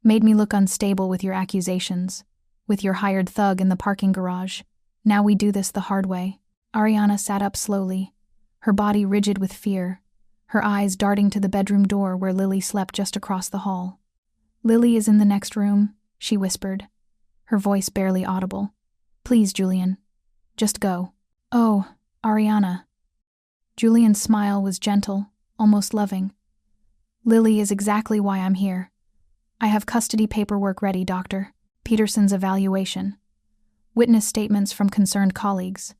Made me look unstable with your accusations, with your hired thug in the parking garage. Now we do this the hard way." Ariana sat up slowly, her body rigid with fear, her eyes darting to the bedroom door where Lily slept just across the hall. "Lily is in the next room," she whispered, her voice barely audible. "Please, Julian. Just go." "Oh, Ariana." Julian's smile was gentle, almost loving. "Lily is exactly why I'm here. I have custody paperwork ready, Doctor. Peterson's evaluation. Witness statements from concerned colleagues.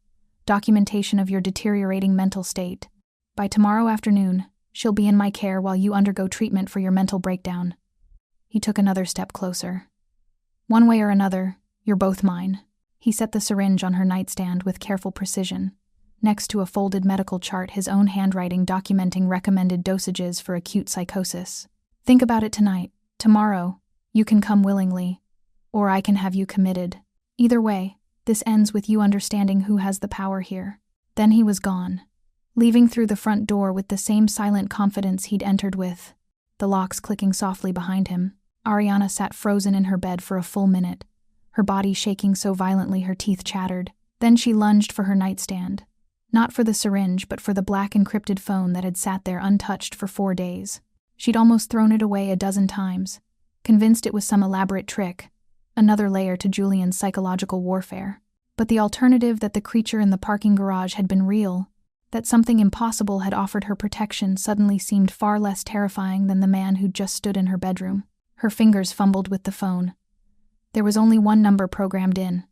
Documentation of your deteriorating mental state. By tomorrow afternoon, she'll be in my care while you undergo treatment for your mental breakdown." He took another step closer. "One way or another, you're both mine." He set the syringe on her nightstand with careful precision, next to a folded medical chart, his own handwriting documenting recommended dosages for acute psychosis. "Think about it tonight. Tomorrow, you can come willingly, or I can have you committed. Either way, this ends with you understanding who has the power here." Then he was gone, leaving through the front door with the same silent confidence he'd entered with, the locks clicking softly behind him. Ariana sat frozen in her bed for a full minute, her body shaking so violently her teeth chattered. Then she lunged for her nightstand, not for the syringe but for the black encrypted phone that had sat there untouched for 4 days. She'd almost thrown it away a dozen times, convinced it was some elaborate trick, another layer to Julian's psychological warfare. But the alternative, that the creature in the parking garage had been real, that something impossible had offered her protection, suddenly seemed far less terrifying than the man who'd just stood in her bedroom. Her fingers fumbled with the phone. There was only one number programmed in.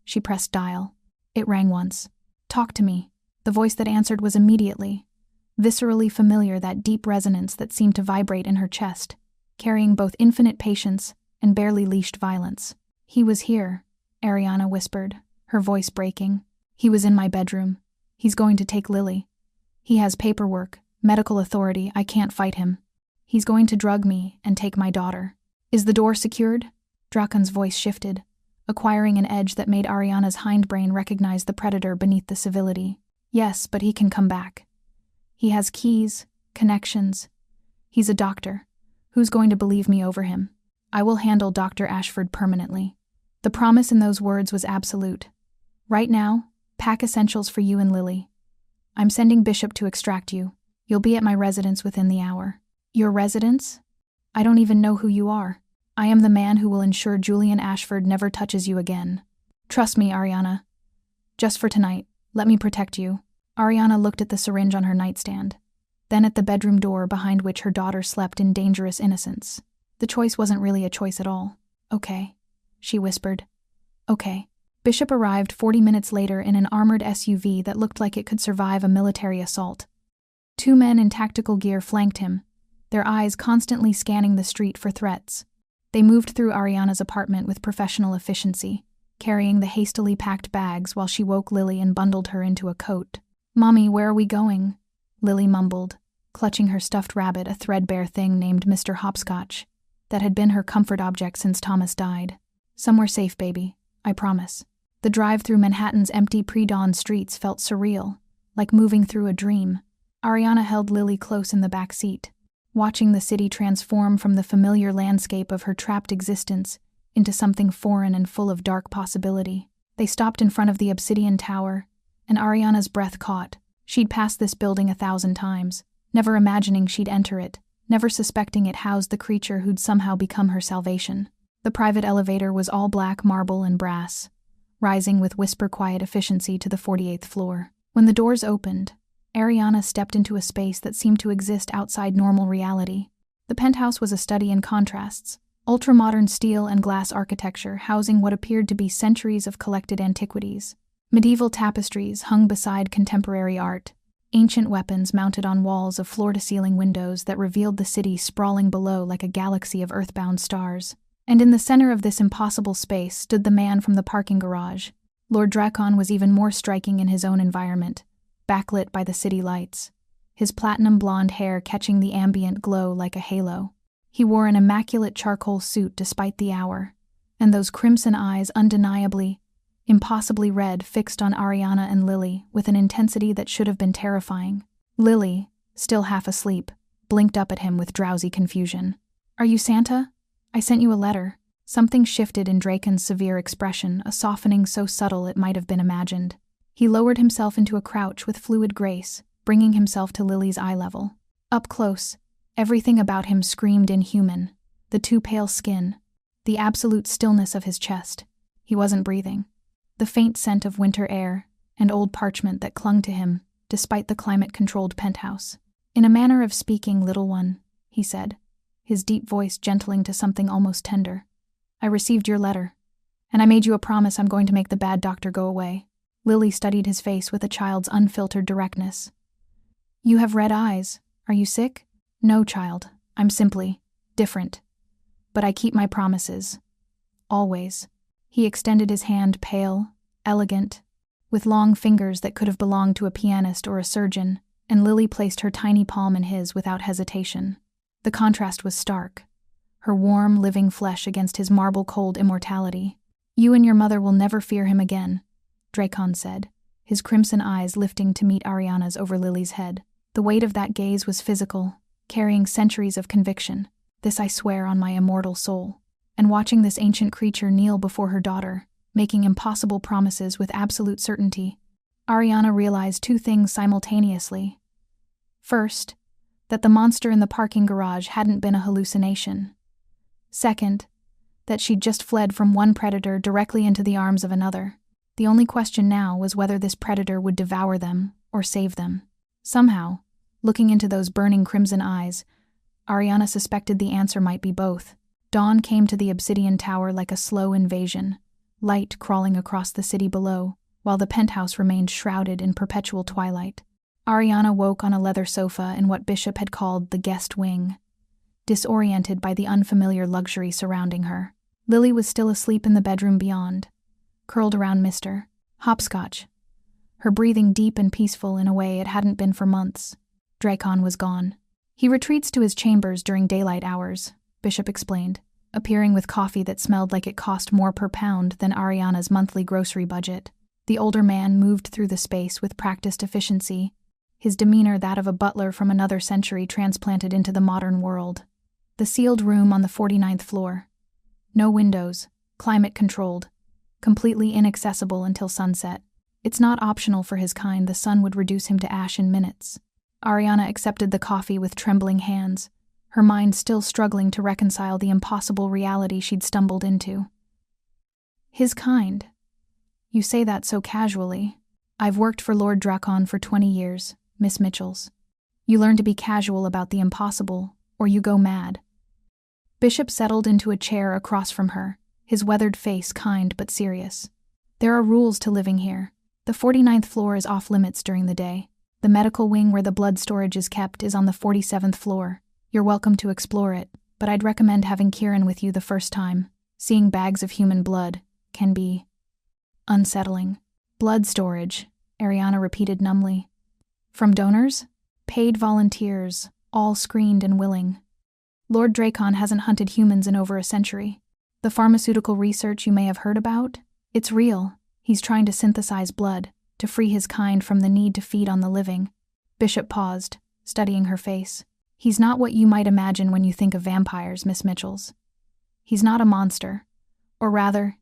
She pressed dial. It rang once. "Talk to me." The voice that answered was immediately, viscerally familiar, that deep resonance that seemed to vibrate in her chest, carrying both infinite patience and barely leashed violence. "He was here," Ariana whispered, her voice breaking. "He was in my bedroom. He's going to take Lily. He has paperwork, medical authority. I can't fight him. He's going to drug me and take my daughter." "Is the door secured?" Drakon's voice shifted, acquiring an edge that made Ariana's hindbrain recognize the predator beneath the civility. Yes, but he can come back. He has keys, connections. He's a doctor. Who's going to believe me over him? I will handle Dr. Ashford permanently. The promise in those words was absolute. Right now, pack essentials for you and Lily. I'm sending Bishop to extract you. You'll be at my residence within the hour. Your residence? I don't even know who you are. I am the man who will ensure Julian Ashford never touches you again. Trust me, Ariana. Just for tonight, let me protect you. Ariana looked at the syringe on her nightstand, then at the bedroom door behind which her daughter slept in dangerous innocence. The choice wasn't really a choice at all. Okay, she whispered. Okay. Bishop arrived 40 minutes later in an armored SUV that looked like it could survive a military assault. 2 men in tactical gear flanked him, their eyes constantly scanning the street for threats. They moved through Ariana's apartment with professional efficiency, carrying the hastily packed bags while she woke Lily and bundled her into a coat. "Mommy, where are we going?" Lily mumbled, clutching her stuffed rabbit, a threadbare thing named Mr. Hopscotch, that had been her comfort object since Thomas died. "Somewhere safe, baby, I promise." The drive through Manhattan's empty pre-dawn streets felt surreal, like moving through a dream. Ariana held Lily close in the back seat, watching the city transform from the familiar landscape of her trapped existence into something foreign and full of dark possibility. They stopped in front of the Obsidian Tower, and Ariana's breath caught. She'd passed this building 1,000 times, never imagining she'd enter it, never suspecting it housed the creature who'd somehow become her salvation. The private elevator was all black marble and brass, rising with whisper-quiet efficiency to the 48th floor. When the doors opened, Ariana stepped into a space that seemed to exist outside normal reality. The penthouse was a study in contrasts, ultra-modern steel and glass architecture housing what appeared to be centuries of collected antiquities. Medieval tapestries hung beside contemporary art, ancient weapons mounted on walls of floor-to-ceiling windows that revealed the city sprawling below like a galaxy of earthbound stars. And in the center of this impossible space stood the man from the parking garage. Lord Drakon was even more striking in his own environment, backlit by the city lights, his platinum blonde hair catching the ambient glow like a halo. He wore an immaculate charcoal suit despite the hour, and those crimson eyes undeniably, impossibly red fixed on Ariana and Lily with an intensity that should have been terrifying. Lily, still half asleep, blinked up at him with drowsy confusion. "Are you Santa? I sent you a letter." Something shifted in Drakon's severe expression, a softening so subtle it might have been imagined. He lowered himself into a crouch with fluid grace, bringing himself to Lily's eye level. Up close, everything about him screamed inhuman. The too pale skin, the absolute stillness of his chest. He wasn't breathing. The faint scent of winter air and old parchment that clung to him, despite the climate-controlled penthouse. "In a manner of speaking, little one," he said, his deep voice gentling to something almost tender. "I received your letter, and I made you a promise I'm going to make the bad doctor go away." Lily studied his face with a child's unfiltered directness. "You have red eyes. Are you sick?" "No, child. I'm simply different. But I keep my promises. Always." He extended his hand, pale, elegant, with long fingers that could have belonged to a pianist or a surgeon, and Lily placed her tiny palm in his without hesitation. The contrast was stark, her warm, living flesh against his marble-cold immortality. "You and your mother will never fear him again," Drakon said, his crimson eyes lifting to meet Ariana's over Lily's head. The weight of that gaze was physical, carrying centuries of conviction. "This I swear on my immortal soul." And watching this ancient creature kneel before her daughter, making impossible promises with absolute certainty, Ariana realized 2 things simultaneously. First, that the monster in the parking garage hadn't been a hallucination. Second, that she'd just fled from one predator directly into the arms of another. The only question now was whether this predator would devour them or save them. Somehow, looking into those burning crimson eyes, Ariana suspected the answer might be both. Dawn came to the Obsidian Tower like a slow invasion, light crawling across the city below, while the penthouse remained shrouded in perpetual twilight. Ariana woke on a leather sofa in what Bishop had called the guest wing, disoriented by the unfamiliar luxury surrounding her. Lily was still asleep in the bedroom beyond, curled around Mr. Hopscotch, her breathing deep and peaceful in a way it hadn't been for months. Drakon was gone. "He retreats to his chambers during daylight hours," Bishop explained, appearing with coffee that smelled like it cost more per pound than Ariana's monthly grocery budget. The older man moved through the space with practiced efficiency, his demeanor that of a butler from another century transplanted into the modern world. The sealed room on the 49th floor. No windows, climate-controlled, completely inaccessible until sunset. It's not optional for his kind, the sun would reduce him to ash in minutes. Ariana accepted the coffee with trembling hands, her mind still struggling to reconcile the impossible reality she'd stumbled into. His kind. You say that so casually. I've worked for Lord Drakon for 20 years, Miss Mitchells. You learn to be casual about the impossible, or you go mad. Bishop settled into a chair across from her, his weathered face kind but serious. There are rules to living here. The 49th floor is off-limits during the day. The medical wing where the blood storage is kept is on the 47th floor. You're welcome to explore it, but I'd recommend having Kieran with you the first time. Seeing bags of human blood can be unsettling. Blood storage, Ariana repeated numbly. From donors? Paid volunteers, all screened and willing. Lord Drakon hasn't hunted humans in over a century. The pharmaceutical research you may have heard about? It's real. He's trying to synthesize blood, to free his kind from the need to feed on the living. Bishop paused, studying her face. He's not what you might imagine when you think of vampires, Miss Mitchells. He's not a monster. Or rather,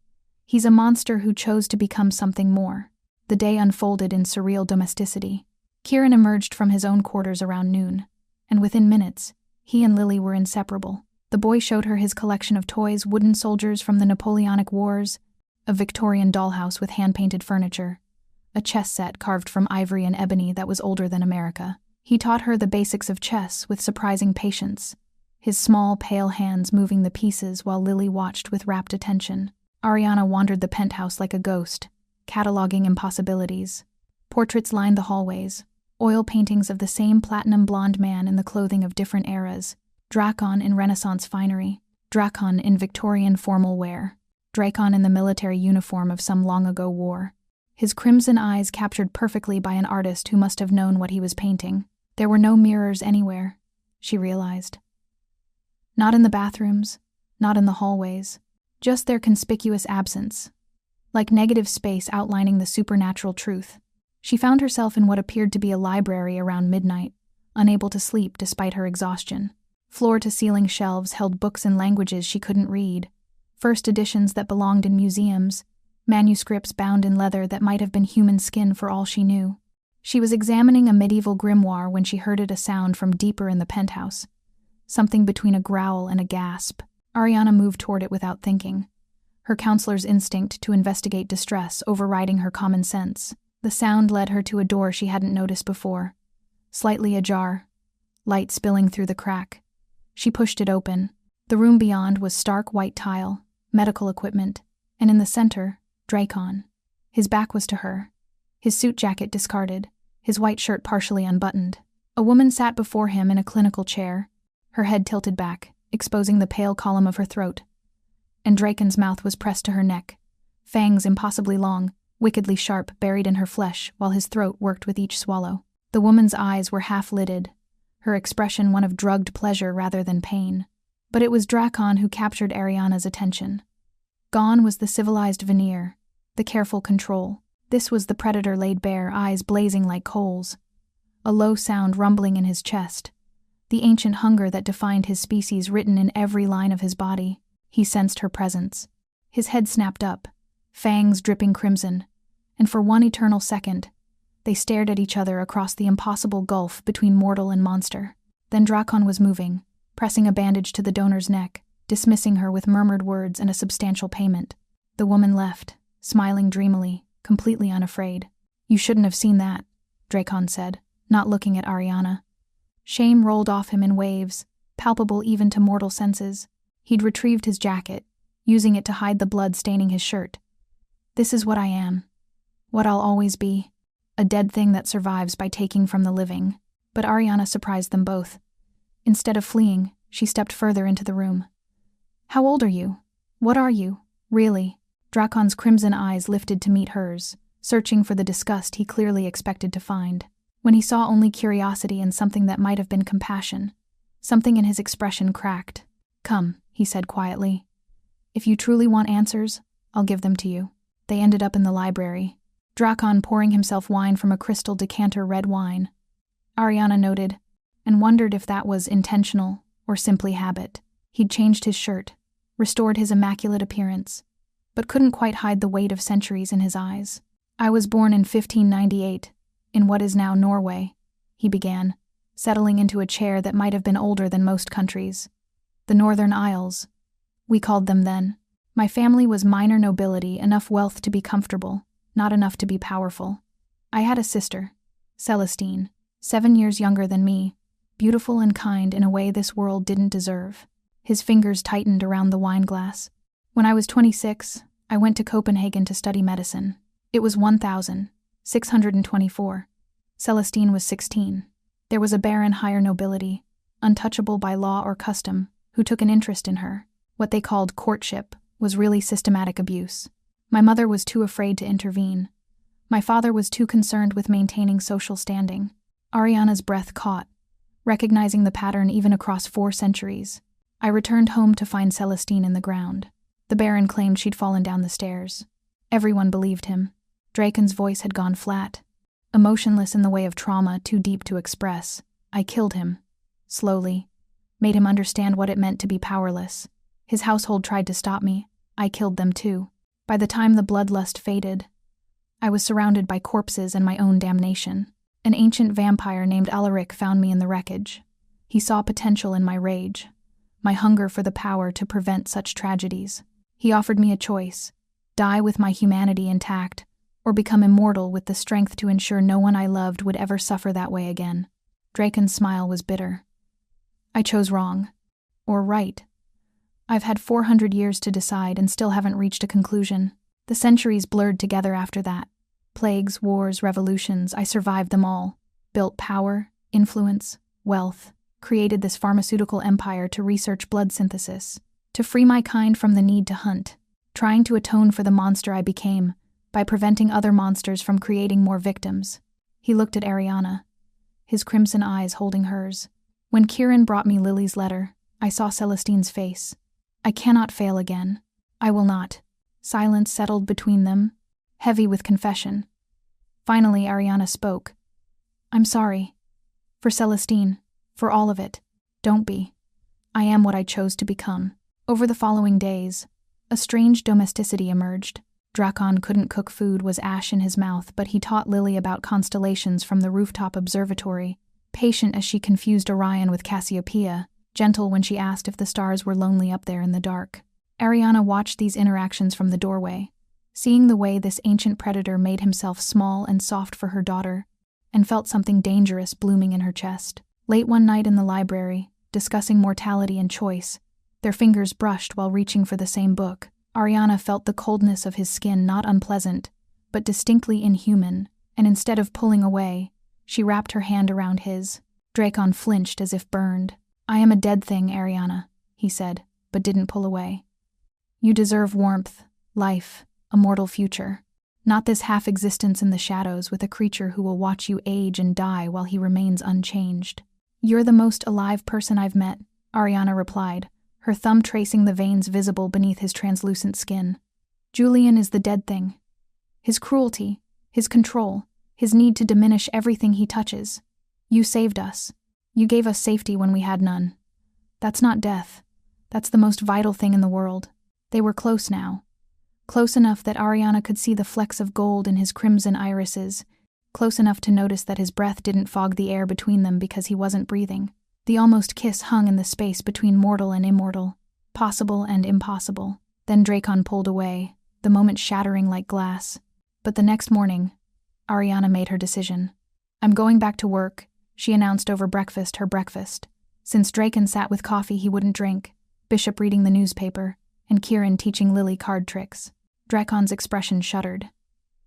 he's a monster who chose to become something more. The day unfolded in surreal domesticity. Kieran emerged from his own quarters around noon, and within minutes, he and Lily were inseparable. The boy showed her his collection of toys, wooden soldiers from the Napoleonic Wars, a Victorian dollhouse with hand-painted furniture, a chess set carved from ivory and ebony that was older than America. He taught her the basics of chess with surprising patience, his small, pale hands moving the pieces while Lily watched with rapt attention. Ariana wandered the penthouse like a ghost, cataloging impossibilities. Portraits lined the hallways, oil paintings of the same platinum blonde man in the clothing of different eras, Drakon in Renaissance finery, Drakon in Victorian formal wear, Drakon in the military uniform of some long-ago war. His crimson eyes captured perfectly by an artist who must have known what he was painting. There were no mirrors anywhere, she realized. Not in the bathrooms, not in the hallways, just their conspicuous absence, like negative space outlining the supernatural truth. She found herself in what appeared to be a library around midnight, unable to sleep despite her exhaustion. Floor-to-ceiling shelves held books in languages she couldn't read, first editions that belonged in museums, manuscripts bound in leather that might have been human skin for all she knew. She was examining a medieval grimoire when she heard a sound from deeper in the penthouse, something between a growl and a gasp. Ariana moved toward it without thinking, her counselor's instinct to investigate distress overriding her common sense. The sound led her to a door she hadn't noticed before, slightly ajar, light spilling through the crack. She pushed it open. The room beyond was stark white tile, medical equipment, and in the center, Drakon. His back was to her, his suit jacket discarded, his white shirt partially unbuttoned. A woman sat before him in a clinical chair, her head tilted back, exposing the pale column of her throat. And Drakon's mouth was pressed to her neck, fangs impossibly long, wickedly sharp, buried in her flesh, while his throat worked with each swallow. The woman's eyes were half-lidded, her expression one of drugged pleasure rather than pain. But it was Drakon who captured Ariana's attention. Gone was the civilized veneer, the careful control. This was the predator laid bare, eyes blazing like coals. A low sound rumbling in his chest, the ancient hunger that defined his species written in every line of his body. He sensed her presence. His head snapped up, fangs dripping crimson, and for one eternal second, they stared at each other across the impossible gulf between mortal and monster. Then Drakon was moving, pressing a bandage to the donor's neck, dismissing her with murmured words and a substantial payment. The woman left, smiling dreamily, completely unafraid. "You shouldn't have seen that," Drakon said, not looking at Ariana. Shame rolled off him in waves, palpable even to mortal senses. He'd retrieved his jacket, using it to hide the blood staining his shirt. "This is what I am. What I'll always be. A dead thing that survives by taking from the living." But Ariana surprised them both. Instead of fleeing, she stepped further into the room. "How old are you? What are you? Really?" Drakon's crimson eyes lifted to meet hers, searching for the disgust he clearly expected to find. When he saw only curiosity and something that might have been compassion, something in his expression cracked. Come, he said quietly. If you truly want answers, I'll give them to you. They ended up in the library. Drakon pouring himself wine from a crystal decanter red wine. Ariana noted, and wondered if that was intentional or simply habit. He'd changed his shirt, restored his immaculate appearance, but couldn't quite hide the weight of centuries in his eyes. I was born in 1598, in what is now Norway, he began, settling into a chair that might have been older than most countries. The Northern Isles, we called them then. My family was minor nobility, enough wealth to be comfortable, not enough to be powerful. I had a sister, Celestine, 7 years younger than me, beautiful and kind in a way this world didn't deserve. His fingers tightened around the wine glass. When I was 26, I went to Copenhagen to study medicine. It was 1624. Celestine was 16. There was a baron higher nobility, untouchable by law or custom, who took an interest in her. What they called courtship was really systematic abuse. My mother was too afraid to intervene. My father was too concerned with maintaining social standing. Ariana's breath caught, recognizing the pattern even across 4 centuries. I returned home to find Celestine in the ground. The baron claimed she'd fallen down the stairs. Everyone believed him. Drakon's voice had gone flat. Emotionless in the way of trauma too deep to express, I killed him. Slowly. Made him understand what it meant to be powerless. His household tried to stop me. I killed them too. By the time the bloodlust faded, I was surrounded by corpses and my own damnation. An ancient vampire named Alaric found me in the wreckage. He saw potential in my rage, my hunger for the power to prevent such tragedies. He offered me a choice: die with my humanity intact, or become immortal with the strength to ensure no one I loved would ever suffer that way again. Drakon's smile was bitter. I chose wrong. Or right. I've had 400 years to decide and still haven't reached a conclusion. The centuries blurred together after that. Plagues, wars, revolutions, I survived them all. Built power, influence, wealth, created this pharmaceutical empire to research blood synthesis, to free my kind from the need to hunt, trying to atone for the monster I became by preventing other monsters from creating more victims. He looked at Ariana, his crimson eyes holding hers. When Kieran brought me Lily's letter, I saw Celestine's face. I cannot fail again. I will not. Silence settled between them, heavy with confession. Finally, Ariana spoke. I'm sorry. For Celestine. For all of it. Don't be. I am what I chose to become. Over the following days, a strange domesticity emerged. Drakon couldn't cook food, was ash in his mouth, but he taught Lily about constellations from the rooftop observatory, patient as she confused Orion with Cassiopeia, gentle when she asked if the stars were lonely up there in the dark. Ariana watched these interactions from the doorway, seeing the way this ancient predator made himself small and soft for her daughter, and felt something dangerous blooming in her chest. Late one night in the library, discussing mortality and choice, their fingers brushed while reaching for the same book. Ariana felt the coldness of his skin, not unpleasant, but distinctly inhuman, and instead of pulling away, she wrapped her hand around his. Drakon flinched as if burned. I am a dead thing, Ariana, he said, but didn't pull away. You deserve warmth, life, a mortal future. Not this half-existence in the shadows with a creature who will watch you age and die while he remains unchanged. You're the most alive person I've met, Ariana replied, her thumb tracing the veins visible beneath his translucent skin. Julian is the dead thing. His cruelty, his control, his need to diminish everything he touches. You saved us. You gave us safety when we had none. That's not death. That's the most vital thing in the world. They were close now. Close enough that Ariana could see the flecks of gold in his crimson irises, close enough to notice that his breath didn't fog the air between them because he wasn't breathing. The almost kiss hung in the space between mortal and immortal, possible and impossible. Then Drakon pulled away, the moment shattering like glass. But the next morning, Ariana made her decision. I'm going back to work, she announced over breakfast, her breakfast. Since Drakon sat with coffee he wouldn't drink, Bishop reading the newspaper, and Kieran teaching Lily card tricks. Drakon's expression shuddered.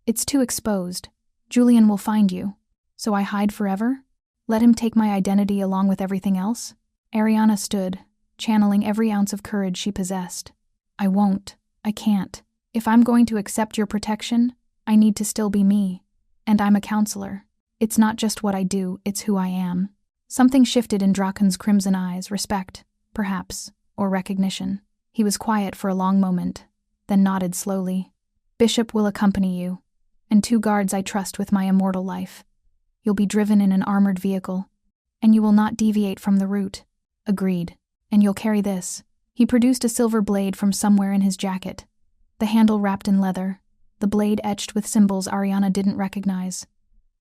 It's too exposed. Julian will find you. So I hide forever? Let him take my identity along with everything else? Ariana stood, channeling every ounce of courage she possessed. I won't. I can't. If I'm going to accept your protection, I need to still be me. And I'm a counselor. It's not just what I do, it's who I am. Something shifted in Drakon's crimson eyes, respect, perhaps, or recognition. He was quiet for a long moment, then nodded slowly. Bishop will accompany you, and 2 guards I trust with my immortal life. You'll be driven in an armored vehicle, and you will not deviate from the route. Agreed. And you'll carry this. He produced a silver blade from somewhere in his jacket. The handle wrapped in leather, the blade etched with symbols Ariana didn't recognize.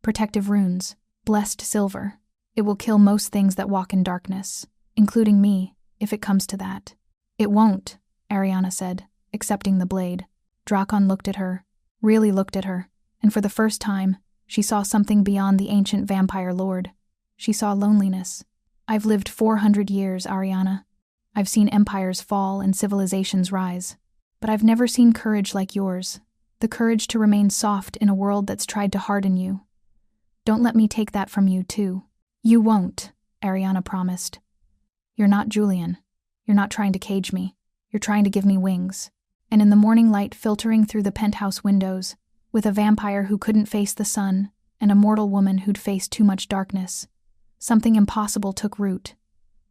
Protective runes, blessed silver. It will kill most things that walk in darkness, including me, if it comes to that. It won't, Ariana said, accepting the blade. Drakon looked at her, really looked at her, and for the first time, she saw something beyond the ancient vampire lord. She saw loneliness. I've lived 400 years, Ariana. I've seen empires fall and civilizations rise. But I've never seen courage like yours. The courage to remain soft in a world that's tried to harden you. Don't let me take that from you, too. You won't, Ariana promised. You're not Julian. You're not trying to cage me. You're trying to give me wings. And in the morning light filtering through the penthouse windows, with a vampire who couldn't face the sun and a mortal woman who'd faced too much darkness, something impossible took root.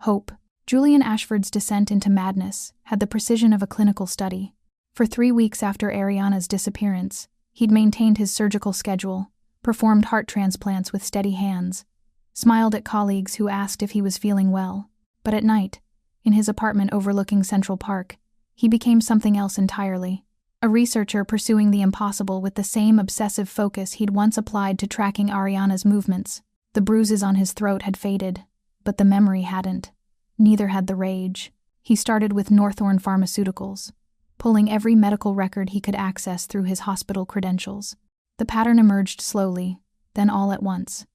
Hope. Julian Ashford's descent into madness had the precision of a clinical study. For 3 weeks after Ariana's disappearance, he'd maintained his surgical schedule, performed heart transplants with steady hands, smiled at colleagues who asked if he was feeling well. But at night, in his apartment overlooking Central Park, he became something else entirely. A researcher pursuing the impossible with the same obsessive focus he'd once applied to tracking Ariana's movements. The bruises on his throat had faded, but the memory hadn't. Neither had the rage. He started with Northorn Pharmaceuticals, pulling every medical record he could access through his hospital credentials. The pattern emerged slowly, then all at once.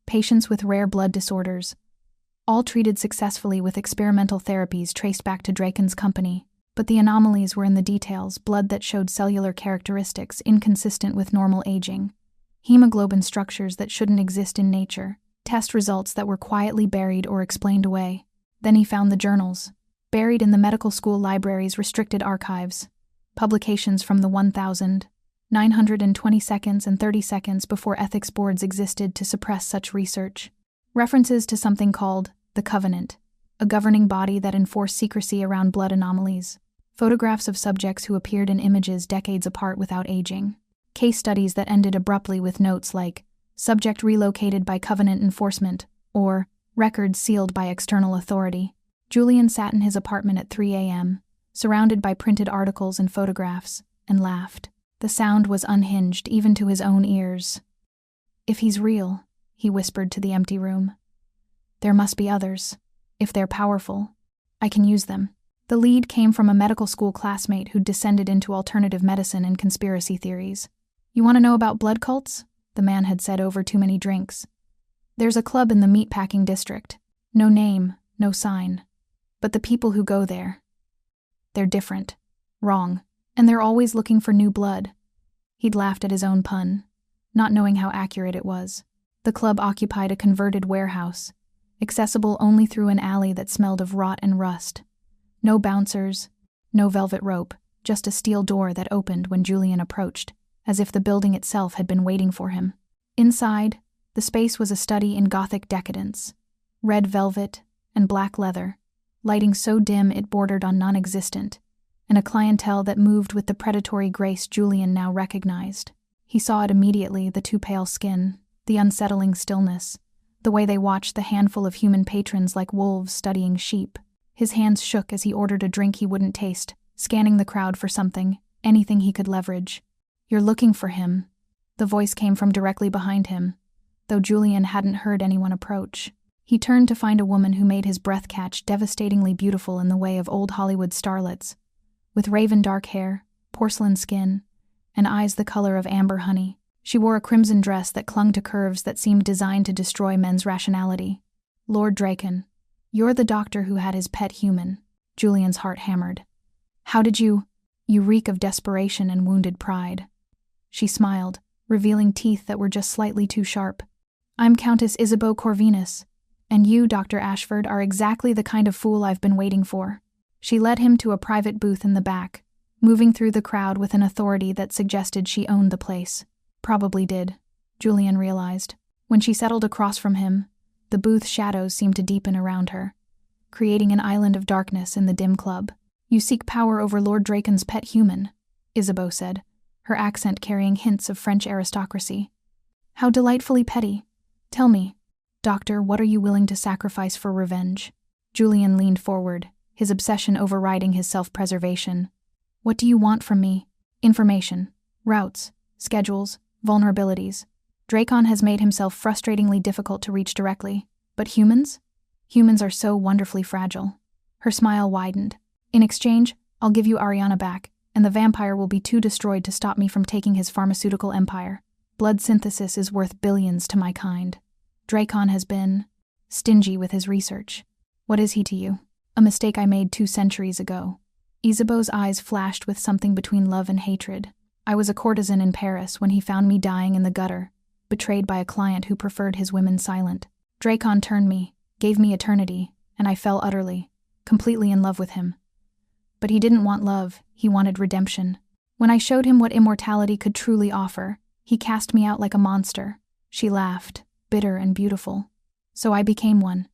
Patients with rare blood disorders, all treated successfully with experimental therapies traced back to Drakon's company, but the anomalies were in the details: blood that showed cellular characteristics inconsistent with normal aging, hemoglobin structures that shouldn't exist in nature, test results that were quietly buried or explained away. Then he found the journals, buried in the medical school library's restricted archives, publications from the 1,920 seconds and 30 seconds before ethics boards existed to suppress such research. References to something called the Covenant, a governing body that enforced secrecy around blood anomalies. Photographs of subjects who appeared in images decades apart without aging. Case studies that ended abruptly with notes like, "Subject relocated by Covenant enforcement," or "Records sealed by external authority." Julian sat in his apartment at 3 a.m., surrounded by printed articles and photographs, and laughed. The sound was unhinged even to his own ears. "If he's real," he whispered to the empty room, "there must be others. If they're powerful, I can use them." The lead came from a medical school classmate who'd descended into alternative medicine and conspiracy theories. "You want to know about blood cults?" the man had said over too many drinks. "There's a club in the meatpacking district. No name, no sign. But the people who go there, they're different, wrong, and they're always looking for new blood." He'd laughed at his own pun, not knowing how accurate it was. The club occupied a converted warehouse, accessible only through an alley that smelled of rot and rust. No bouncers, no velvet rope, just a steel door that opened when Julian approached, as if the building itself had been waiting for him. Inside, the space was a study in gothic decadence. Red velvet and black leather, lighting so dim it bordered on non-existent, and a clientele that moved with the predatory grace Julian now recognized. He saw it immediately: the too pale skin, the unsettling stillness, the way they watched the handful of human patrons like wolves studying sheep. His hands shook as he ordered a drink he wouldn't taste, scanning the crowd for something, anything he could leverage. "You're looking for him." The voice came from directly behind him, though Julian hadn't heard anyone approach. He turned to find a woman who made his breath catch, devastatingly beautiful in the way of old Hollywood starlets, with raven dark hair, porcelain skin, and eyes the color of amber honey. She wore a crimson dress that clung to curves that seemed designed to destroy men's rationality. "Lord Drakon, you're the doctor who had his pet human." Julian's heart hammered. "How did you? You reek of desperation and wounded pride." She smiled, revealing teeth that were just slightly too sharp. "I'm Countess Isabeau Corvinus, and you, Dr. Ashford, are exactly the kind of fool I've been waiting for." She led him to a private booth in the back, moving through the crowd with an authority that suggested she owned the place. Probably did, Julian realized. When she settled across from him, the booth shadows seemed to deepen around her, creating an island of darkness in the dim club. "You seek power over Lord Drakon's pet human," Isabeau said, her accent carrying hints of French aristocracy. "How delightfully petty. Tell me, Doctor, what are you willing to sacrifice for revenge?" Julian leaned forward, his obsession overriding his self-preservation. "What do you want from me?" "Information. Routes, schedules, vulnerabilities. Drakon has made himself frustratingly difficult to reach directly. But humans? Humans are so wonderfully fragile." Her smile widened. "In exchange, I'll give you Ariana back, and the vampire will be too destroyed to stop me from taking his pharmaceutical empire. Blood synthesis is worth billions to my kind. Drakon has been stingy with his research. What is he to you?" "A mistake I made 2 centuries ago." Isabeau's eyes flashed with something between love and hatred. "I was a courtesan in Paris when he found me dying in the gutter, betrayed by a client who preferred his women silent. Drakon turned me, gave me eternity, and I fell utterly, completely in love with him. But he didn't want love, he wanted redemption. When I showed him what immortality could truly offer, he cast me out like a monster." She laughed, bitter and beautiful. "So I became one.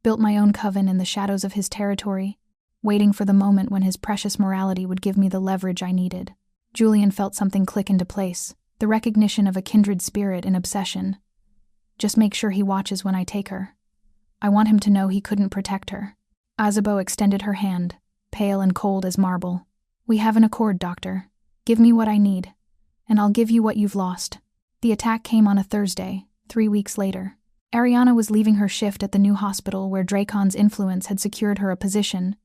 Built my own coven in the shadows of his territory, waiting for the moment when his precious morality would give me the leverage I needed." Julian felt something click into place, the recognition of a kindred spirit in obsession. "Just make sure he watches when I take her. I want him to know he couldn't protect her." Isabeau extended her hand, pale and cold as marble. "We have an accord, Doctor. Give me what I need, and I'll give you what you've lost." The attack came on a Thursday, 3 weeks later. Ariana was leaving her shift at the new hospital where Drakon's influence had secured her a position,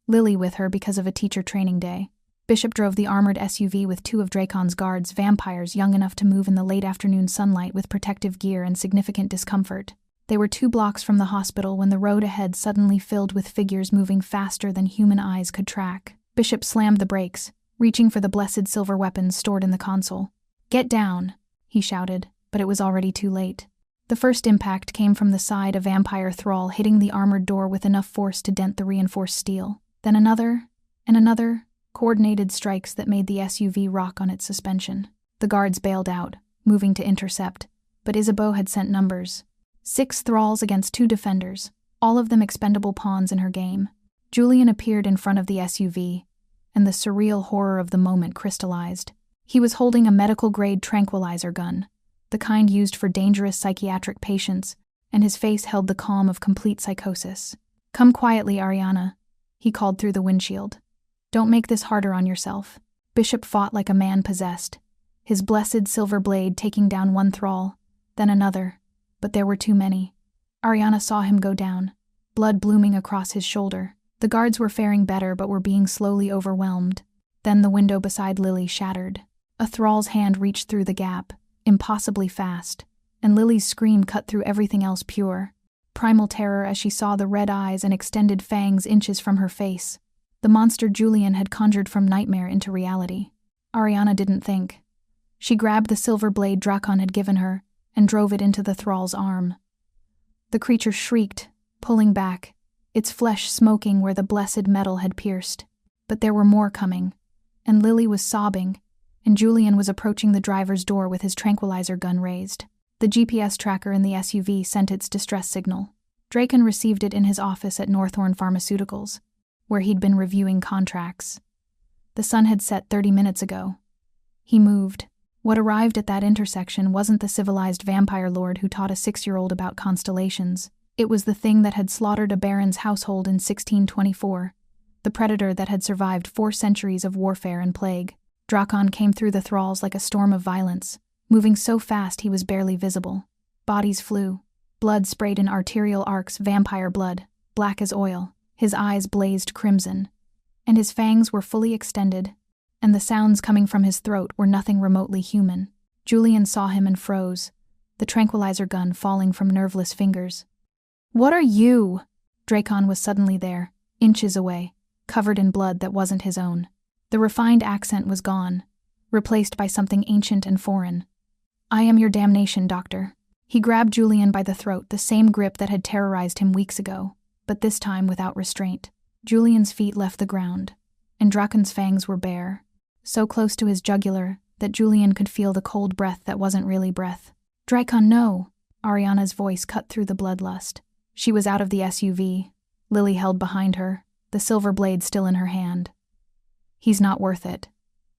Lily with her because of a teacher training day. Bishop drove the armored SUV with 2 of Drakon's guards, vampires young enough to move in the late afternoon sunlight with protective gear and significant discomfort. They were 2 blocks from the hospital when the road ahead suddenly filled with figures moving faster than human eyes could track. Bishop slammed the brakes, reaching for the blessed silver weapons stored in the console. "Get down," he shouted, but it was already too late. The first impact came from the side, a vampire thrall hitting the armored door with enough force to dent the reinforced steel. Then another, and another, coordinated strikes that made the SUV rock on its suspension. The guards bailed out, moving to intercept, but Isabeau had sent numbers. 6 thralls against 2 defenders, all of them expendable pawns in her game. Julian appeared in front of the SUV, and the surreal horror of the moment crystallized. He was holding a medical-grade tranquilizer gun, the kind used for dangerous psychiatric patients, and his face held the calm of complete psychosis. "Come quietly, Ariana," he called through the windshield. "Don't make this harder on yourself." Bishop fought like a man possessed, his blessed silver blade taking down 1 thrall, then another, but there were too many. Ariana saw him go down, blood blooming across his shoulder. The guards were faring better but were being slowly overwhelmed. Then the window beside Lily shattered. A thrall's hand reached through the gap, impossibly fast, and Lily's scream cut through everything else pure. Primal terror as she saw the red eyes and extended fangs inches from her face. The monster Julian had conjured from nightmare into reality. Ariana didn't think. She grabbed the silver blade Drakon had given her and drove it into the thrall's arm. The creature shrieked, pulling back, its flesh smoking where the blessed metal had pierced. But there were more coming, and Lily was sobbing, and Julian was approaching the driver's door with his tranquilizer gun raised. The GPS tracker in the SUV sent its distress signal. Drakon received it in his office at Northorn Pharmaceuticals, where he'd been reviewing contracts. The sun had set 30 minutes ago. He moved. What arrived at that intersection wasn't the civilized vampire lord who taught a 6-year-old about constellations. It was the thing that had slaughtered a baron's household in 1624, the predator that had survived 4 centuries of warfare and plague. Drakon came through the thralls like a storm of violence, moving so fast he was barely visible. Bodies flew. Blood sprayed in arterial arcs, vampire blood, black as oil. His eyes blazed crimson, and his fangs were fully extended, and the sounds coming from his throat were nothing remotely human. Julian saw him and froze, the tranquilizer gun falling from nerveless fingers. "What are you?" Drakon was suddenly there, inches away, covered in blood that wasn't his own. The refined accent was gone, replaced by something ancient and foreign. "I am your damnation, Doctor." He grabbed Julian by the throat, the same grip that had terrorized him weeks ago, but this time without restraint. Julian's feet left the ground, and Drakon's fangs were bare, so close to his jugular that Julian could feel the cold breath that wasn't really breath. "Drakon, no!" Ariana's voice cut through the bloodlust. She was out of the SUV, Lily held behind her, the silver blade still in her hand. He's not worth it.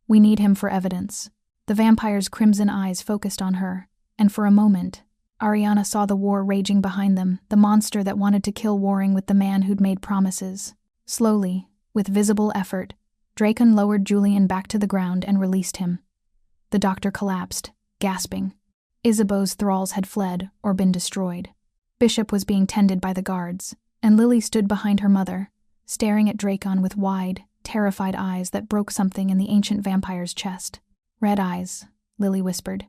We need him for evidence. The vampire's crimson eyes focused on her, and for a moment, Ariana saw the war raging behind them, the monster that wanted to kill warring with the man who'd made promises. Slowly, with visible effort, Drakon lowered Julian back to the ground and released him. The doctor collapsed, gasping. Isabeau's thralls had fled or been destroyed. Bishop was being tended by the guards, and Lily stood behind her mother, staring at Drakon with wide, terrified eyes that broke something in the ancient vampire's chest. Red eyes, Lily whispered.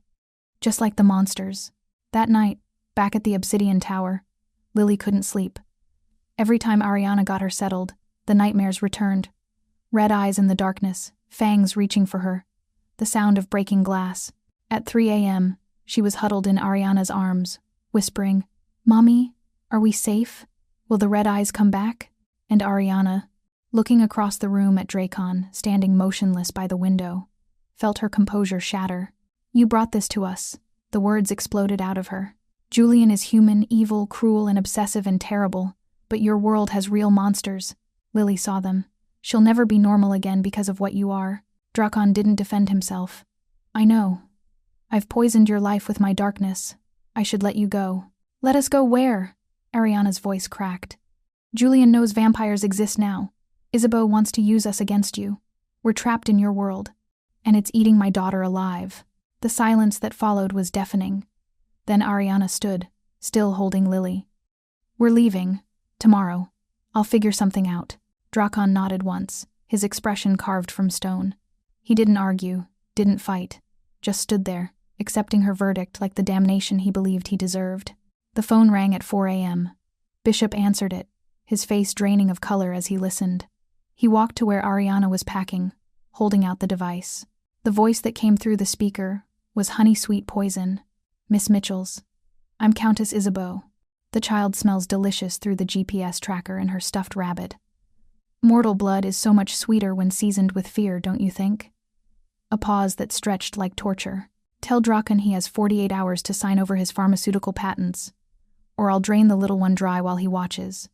Just like the monsters. That night, back at the Obsidian Tower, Lily couldn't sleep. Every time Ariana got her settled, the nightmares returned. Red eyes in the darkness, fangs reaching for her. The sound of breaking glass. At 3 a.m., she was huddled in Ariana's arms, whispering, "Mommy, are we safe? Will the red eyes come back?" And Ariana, looking across the room at Drakon, standing motionless by the window, felt her composure shatter. "You brought this to us." The words exploded out of her. "Julian is human, evil, cruel, and obsessive and terrible, but your world has real monsters." Lily saw them. "She'll never be normal again because of what you are." Drakon didn't defend himself. "I know. I've poisoned your life with my darkness. I should let you go." "Let us go where?" Ariana's voice cracked. "Julian knows vampires exist now. Isabeau wants to use us against you. We're trapped in your world, and it's eating my daughter alive." The silence that followed was deafening. Then Ariana stood, still holding Lily. "We're leaving. Tomorrow. I'll figure something out." Drakon nodded once, his expression carved from stone. He didn't argue, didn't fight, just stood there, accepting her verdict like the damnation he believed he deserved. The phone rang at 4 a.m. Bishop answered it, his face draining of color as he listened. He walked to where Ariana was packing, holding out the device. The voice that came through the speaker was honey-sweet poison. "Miss Mitchells, I'm Countess Isabeau. The child smells delicious through the GPS tracker in her stuffed rabbit. Mortal blood is so much sweeter when seasoned with fear, don't you think?" A pause that stretched like torture. "Tell Drakon he has 48 hours to sign over his pharmaceutical patents, or I'll drain the little one dry while he watches."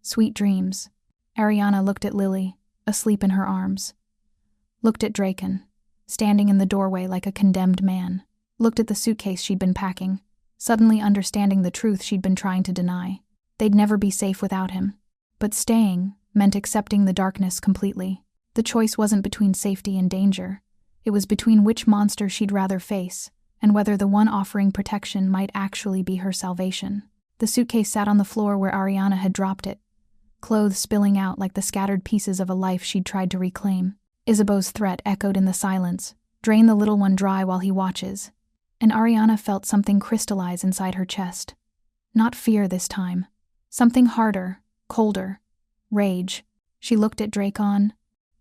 "Sweet dreams." Ariana looked at Lily, asleep in her arms. Looked at Drakon, standing in the doorway like a condemned man. Looked at the suitcase she'd been packing, suddenly understanding the truth she'd been trying to deny. They'd never be safe without him. But staying meant accepting the darkness completely. The choice wasn't between safety and danger. It was between which monster she'd rather face, and whether the one offering protection might actually be her salvation. The suitcase sat on the floor where Ariana had dropped it, clothes spilling out like the scattered pieces of a life she'd tried to reclaim. Isabeau's threat echoed in the silence, "Drain the little one dry while he watches." And Ariana felt something crystallize inside her chest. Not fear this time. Something harder, colder. Rage. She looked at Drakon,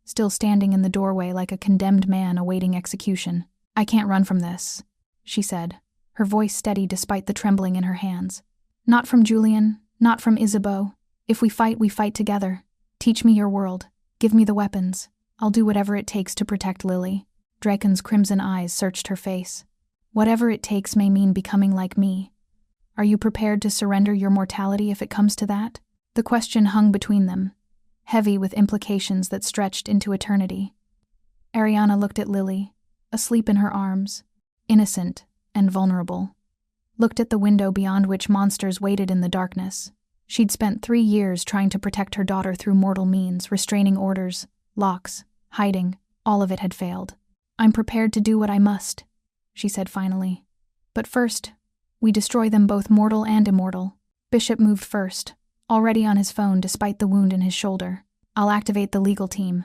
still standing in the doorway like a condemned man awaiting execution. "I can't run from this," she said, her voice steady despite the trembling in her hands. "Not from Julian, not from Isabeau. If we fight together. Teach me your world. Give me the weapons. I'll do whatever it takes to protect Lily." Drakon's crimson eyes searched her face. "Whatever it takes may mean becoming like me. Are you prepared to surrender your mortality if it comes to that?" The question hung between them, heavy with implications that stretched into eternity. Ariana looked at Lily, asleep in her arms, innocent and vulnerable. Looked at the window beyond which monsters waited in the darkness. She'd spent 3 years trying to protect her daughter through mortal means, restraining orders, locks, hiding. All of it had failed. "I'm prepared to do what I must," she said finally. "But first, we destroy them both mortal and immortal." Bishop moved first, already on his phone despite the wound in his shoulder. "I'll activate the legal team.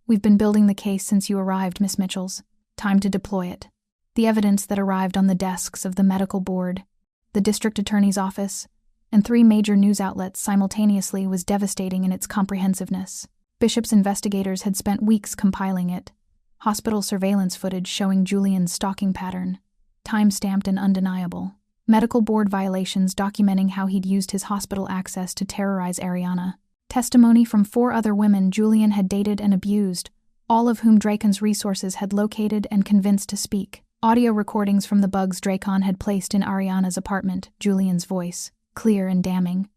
We've been building the case since you arrived, Miss Mitchells. Time to deploy it." The evidence that arrived on the desks of the medical board, the district attorney's office, and 3 major news outlets simultaneously was devastating in its comprehensiveness. Bishop's investigators had spent weeks compiling it. Hospital surveillance footage showing Julian's stalking pattern, time-stamped and undeniable. Medical board violations documenting how he'd used his hospital access to terrorize Ariana. Testimony from 4 other women Julian had dated and abused, all of whom Drakon's resources had located and convinced to speak. Audio recordings from the bugs Drakon had placed in Ariana's apartment, Julian's voice, clear and damning.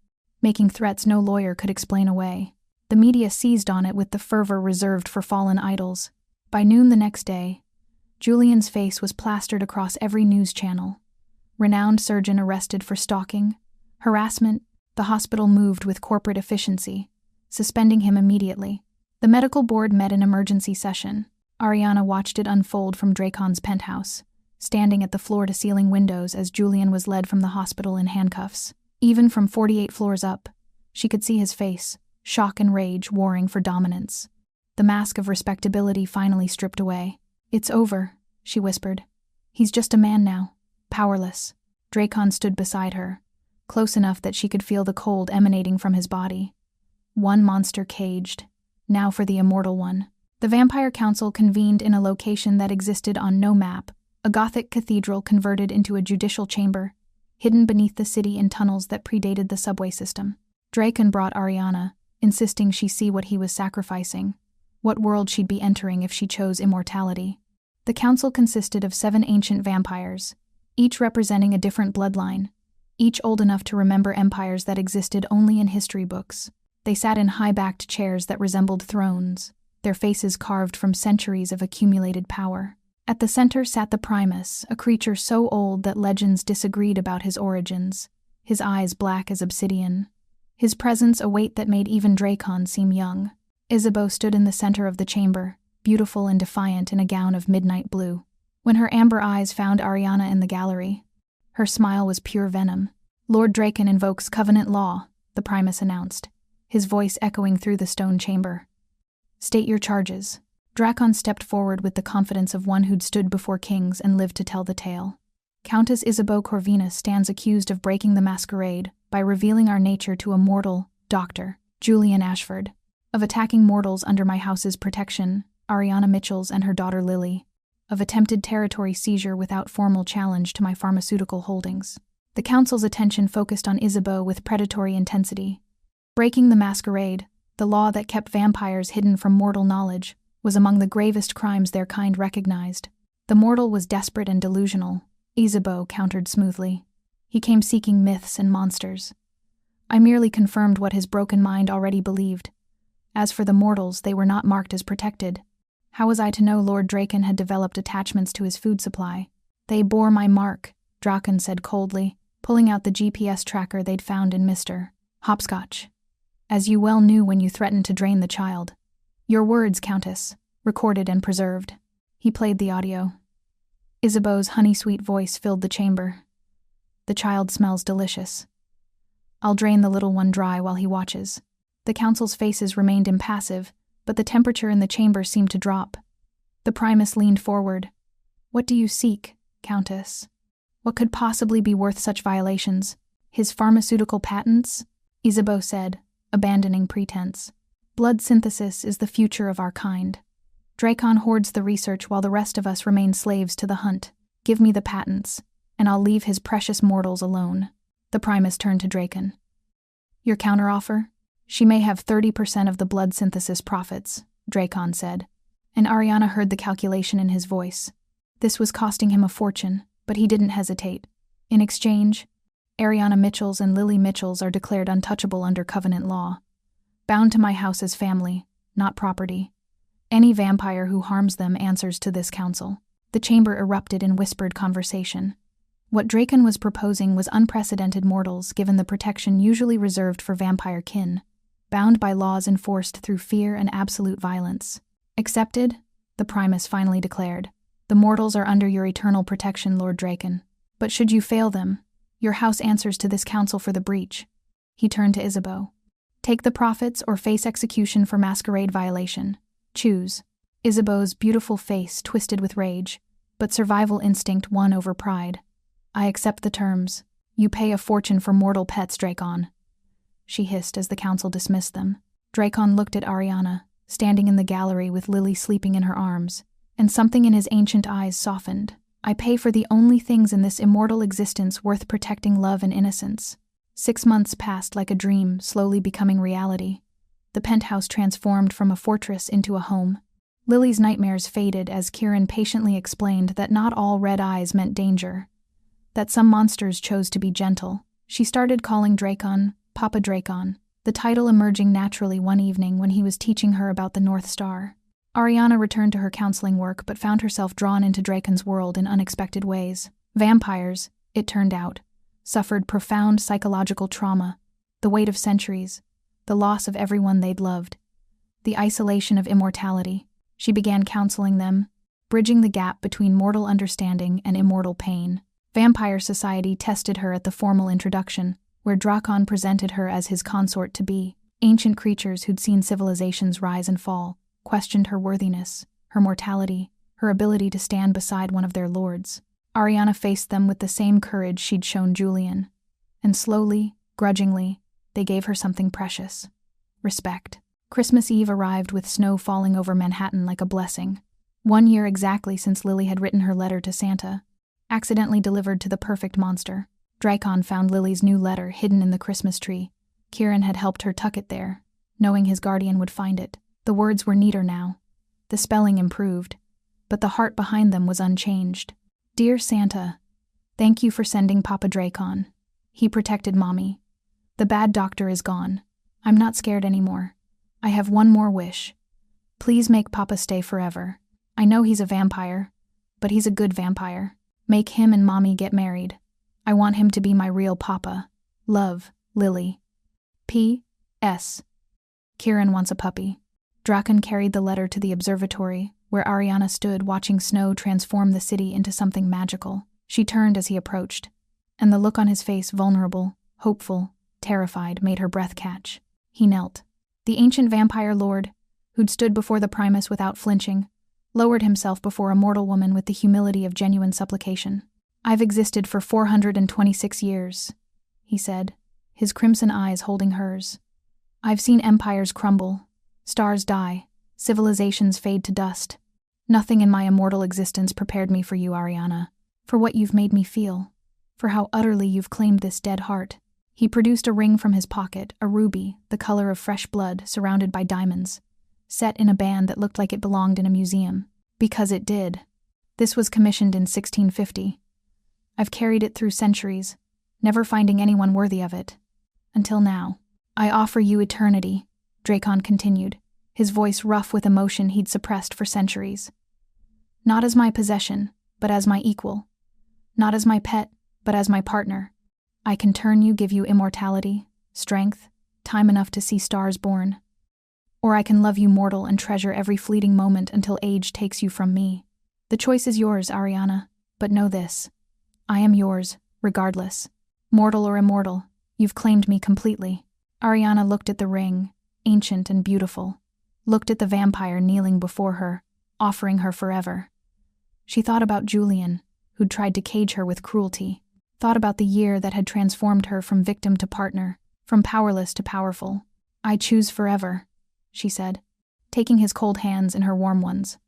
making threats no lawyer could explain away. The media seized on it with the fervor reserved for fallen idols. By noon the next day, Julian's face was plastered across every news channel. Renowned surgeon arrested for stalking, harassment, the hospital moved with corporate efficiency, suspending him immediately. The medical board met in emergency session. Ariana watched it unfold from Drakon's penthouse, standing at the floor-to-ceiling windows as Julian was led from the hospital in handcuffs. Even from 48 floors up, she could see his face, shock and rage warring for dominance. The mask of respectability finally stripped away. "It's over," she whispered. "He's just a man now, powerless." Drakon stood beside her, close enough that she could feel the cold emanating from his body. One monster caged, now for the immortal one. The Vampire Council convened in a location that existed on no map, a Gothic cathedral converted into a judicial chamber, hidden beneath the city in tunnels that predated the subway system. Drakon brought Ariana, insisting she see what he was sacrificing, what world she'd be entering if she chose immortality. The council consisted of 7 ancient vampires, each representing a different bloodline, each old enough to remember empires that existed only in history books. They sat in high-backed chairs that resembled thrones, their faces carved from centuries of accumulated power. At the center sat the Primus, a creature so old that legends disagreed about his origins, his eyes black as obsidian. His presence a weight that made even Drakon seem young. Isabeau stood in the center of the chamber, beautiful and defiant in a gown of midnight blue. When her amber eyes found Ariana in the gallery, her smile was pure venom. "Lord Drakon invokes covenant law," the Primus announced, his voice echoing through the stone chamber. "State your charges." Drakon stepped forward with the confidence of one who'd stood before kings and lived to tell the tale. "Countess Isabeau Corvinus stands accused of breaking the masquerade by revealing our nature to a mortal, Dr. Julian Ashford, of attacking mortals under my house's protection, Ariana Mitchells and her daughter Lily, of attempted territory seizure without formal challenge to my pharmaceutical holdings." The council's attention focused on Isabeau with predatory intensity. Breaking the masquerade, the law that kept vampires hidden from mortal knowledge, was among the gravest crimes their kind recognized. The mortal was desperate and delusional, Isabeau countered smoothly. He came seeking myths and monsters. I merely confirmed what his broken mind already believed. As for the mortals, they were not marked as protected. How was I to know Lord Drakon had developed attachments to his food supply? "They bore my mark," Drakon said coldly, pulling out the GPS tracker they'd found in Mr. Hopscotch. "As you well knew when you threatened to drain the child. Your words, Countess, recorded and preserved." He played the audio. Isabeau's honey-sweet voice filled the chamber. "The child smells delicious. I'll drain the little one dry while he watches." The council's faces remained impassive, but the temperature in the chamber seemed to drop. The Primus leaned forward. "What do you seek, Countess? What could possibly be worth such violations? His pharmaceutical patents?" Isabeau said, abandoning pretense. "Blood synthesis is the future of our kind. Drakon hoards the research while the rest of us remain slaves to the hunt. Give me the patents, and I'll leave his precious mortals alone." The Primus turned to Drakon. "Your counteroffer?" "She may have 30% of the blood synthesis profits," Drakon said, and Ariana heard the calculation in his voice. This was costing him a fortune, but he didn't hesitate. In exchange, Ariana Mitchells and Lily Mitchells are declared untouchable under covenant law. Bound to my house as family, not property. Any vampire who harms them answers to this council. The chamber erupted in whispered conversation. What Drakon was proposing was unprecedented mortals given the protection usually reserved for vampire kin, bound by laws enforced through fear and absolute violence. "Accepted?" the Primus finally declared. "The mortals are under your eternal protection, Lord Drakon. But should you fail them, your house answers to this council for the breach." He turned to Isabeau. "Take the profits or face execution for masquerade violation. Choose." Isabeau's beautiful face twisted with rage, but survival instinct won over pride. "I accept the terms. You pay a fortune for mortal pets, Drakon," she hissed as the council dismissed them. Drakon looked at Ariana, standing in the gallery with Lily sleeping in her arms, and something in his ancient eyes softened. "I pay for the only things in this immortal existence worth protecting love and innocence." 6 months passed like a dream, slowly becoming reality. The penthouse transformed from a fortress into a home. Lily's nightmares faded as Kieran patiently explained that not all red eyes meant danger, that some monsters chose to be gentle. She started calling Drakon Papa Drakon, the title emerging naturally one evening when he was teaching her about the North Star. Ariana returned to her counseling work but found herself drawn into Drakon's world in unexpected ways. Vampires, it turned out, suffered profound psychological trauma, the weight of centuries, the loss of everyone they'd loved, the isolation of immortality. She began counseling them, bridging the gap between mortal understanding and immortal pain. Vampire Society tested her at the formal introduction, where Drakon presented her as his consort-to-be. Ancient creatures who'd seen civilizations rise and fall questioned her worthiness, her mortality, her ability to stand beside one of their lords. Ariana faced them with the same courage she'd shown Julian, and slowly, grudgingly, they gave her something precious: respect. Christmas Eve arrived with snow falling over Manhattan like a blessing. 1 year exactly since Lily had written her letter to Santa, accidentally delivered to the perfect monster. Drakon found Lily's new letter hidden in the Christmas tree. Kieran had helped her tuck it there, knowing his guardian would find it. The words were neater now. The spelling improved, but the heart behind them was unchanged. Dear Santa, thank you for sending Papa Drakon. He protected Mommy. The bad doctor is gone. I'm not scared anymore. I have one more wish. Please make Papa stay forever. I know he's a vampire, but he's a good vampire. Make him and Mommy get married. I want him to be my real Papa. Love, Lily. P.S. Kieran wants a puppy. Drakon carried the letter to the observatory, where Ariana stood watching snow transform the city into something magical. She turned as he approached, and the look on his face, vulnerable, hopeful, terrified, made her breath catch. He knelt. The ancient vampire lord, who'd stood before the Primus without flinching, lowered himself before a mortal woman with the humility of genuine supplication. I've existed for 426 years, he said, his crimson eyes holding hers. I've seen empires crumble, stars die, civilizations fade to dust. Nothing in my immortal existence prepared me for you, Ariana, for what you've made me feel, for how utterly you've claimed this dead heart. He produced a ring from his pocket, a ruby, the color of fresh blood, surrounded by diamonds, set in a band that looked like it belonged in a museum. Because it did. This was commissioned in 1650. I've carried it through centuries, never finding anyone worthy of it. Until now. I offer you eternity, Drakon continued, his voice rough with emotion he'd suppressed for centuries. Not as my possession, but as my equal. Not as my pet, but as my partner. I can turn you, give you immortality, strength, time enough to see stars born. Or I can love you mortal and treasure every fleeting moment until age takes you from me. The choice is yours, Ariana, but know this. I am yours, regardless. Mortal or immortal, you've claimed me completely. Ariana looked at the ring, ancient and beautiful, looked at the vampire kneeling before her, offering her forever. She thought about Julian, who'd tried to cage her with cruelty, thought about the year that had transformed her from victim to partner, from powerless to powerful. I choose forever, she said, taking his cold hands in her warm ones.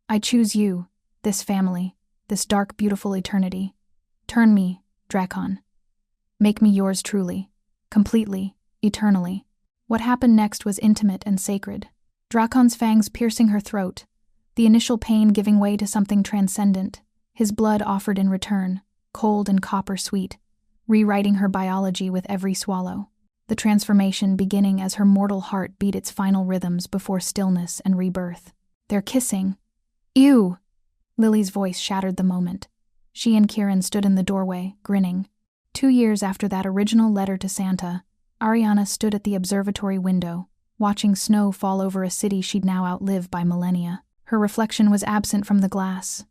I choose you, this family, this dark, beautiful eternity. Turn me, Drakon. Make me yours truly, completely, eternally. What happened next was intimate and sacred. Drakon's fangs piercing her throat, the initial pain giving way to something transcendent, his blood offered in return, cold and copper sweet, rewriting her biology with every swallow. The transformation beginning as her mortal heart beat its final rhythms before stillness and rebirth. They're kissing. Ew! Lily's voice shattered the moment. She and Kieran stood in the doorway, grinning. 2 years after that original letter to Santa, Ariana stood at the observatory window, watching snow fall over a city she'd now outlived by millennia. Her reflection was absent from the glass.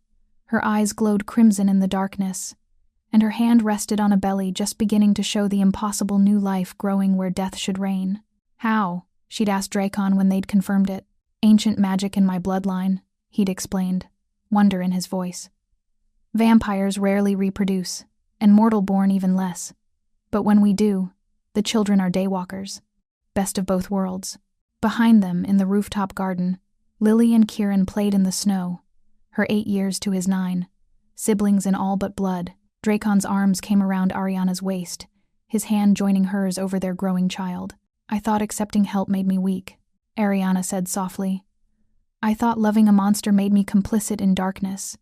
Her eyes glowed crimson in the darkness, and her hand rested on a belly just beginning to show the impossible new life growing where death should reign. How? She'd asked Drakon when they'd confirmed it. Ancient magic in my bloodline, he'd explained, wonder in his voice. Vampires rarely reproduce, and mortal-born even less. But when we do, the children are daywalkers. Best of both worlds. Behind them, in the rooftop garden, Lily and Kieran played in the snow, her 8 years to his 9, siblings in all but blood. Drakon's arms came around Ariana's waist, his hand joining hers over their growing child. I thought accepting help made me weak, Ariana said softly. I thought loving a monster made me complicit in darkness.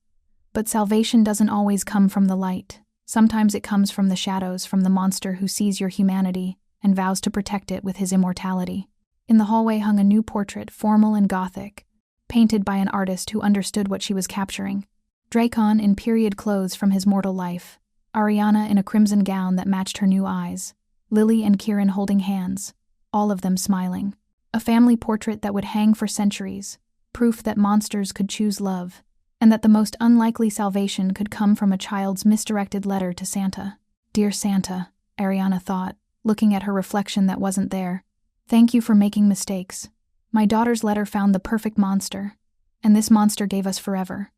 But salvation doesn't always come from the light. Sometimes it comes from the shadows, from the monster who sees your humanity and vows to protect it with his immortality. In the hallway hung a new portrait, formal and gothic, painted by an artist who understood what she was capturing. Drakon in period clothes from his mortal life, Ariana in a crimson gown that matched her new eyes, Lily and Kieran holding hands, all of them smiling. A family portrait that would hang for centuries, proof that monsters could choose love, and that the most unlikely salvation could come from a child's misdirected letter to Santa. Dear Santa, Ariana thought, looking at her reflection that wasn't there. Thank you for making mistakes. My daughter's letter found the perfect monster, and this monster gave us forever.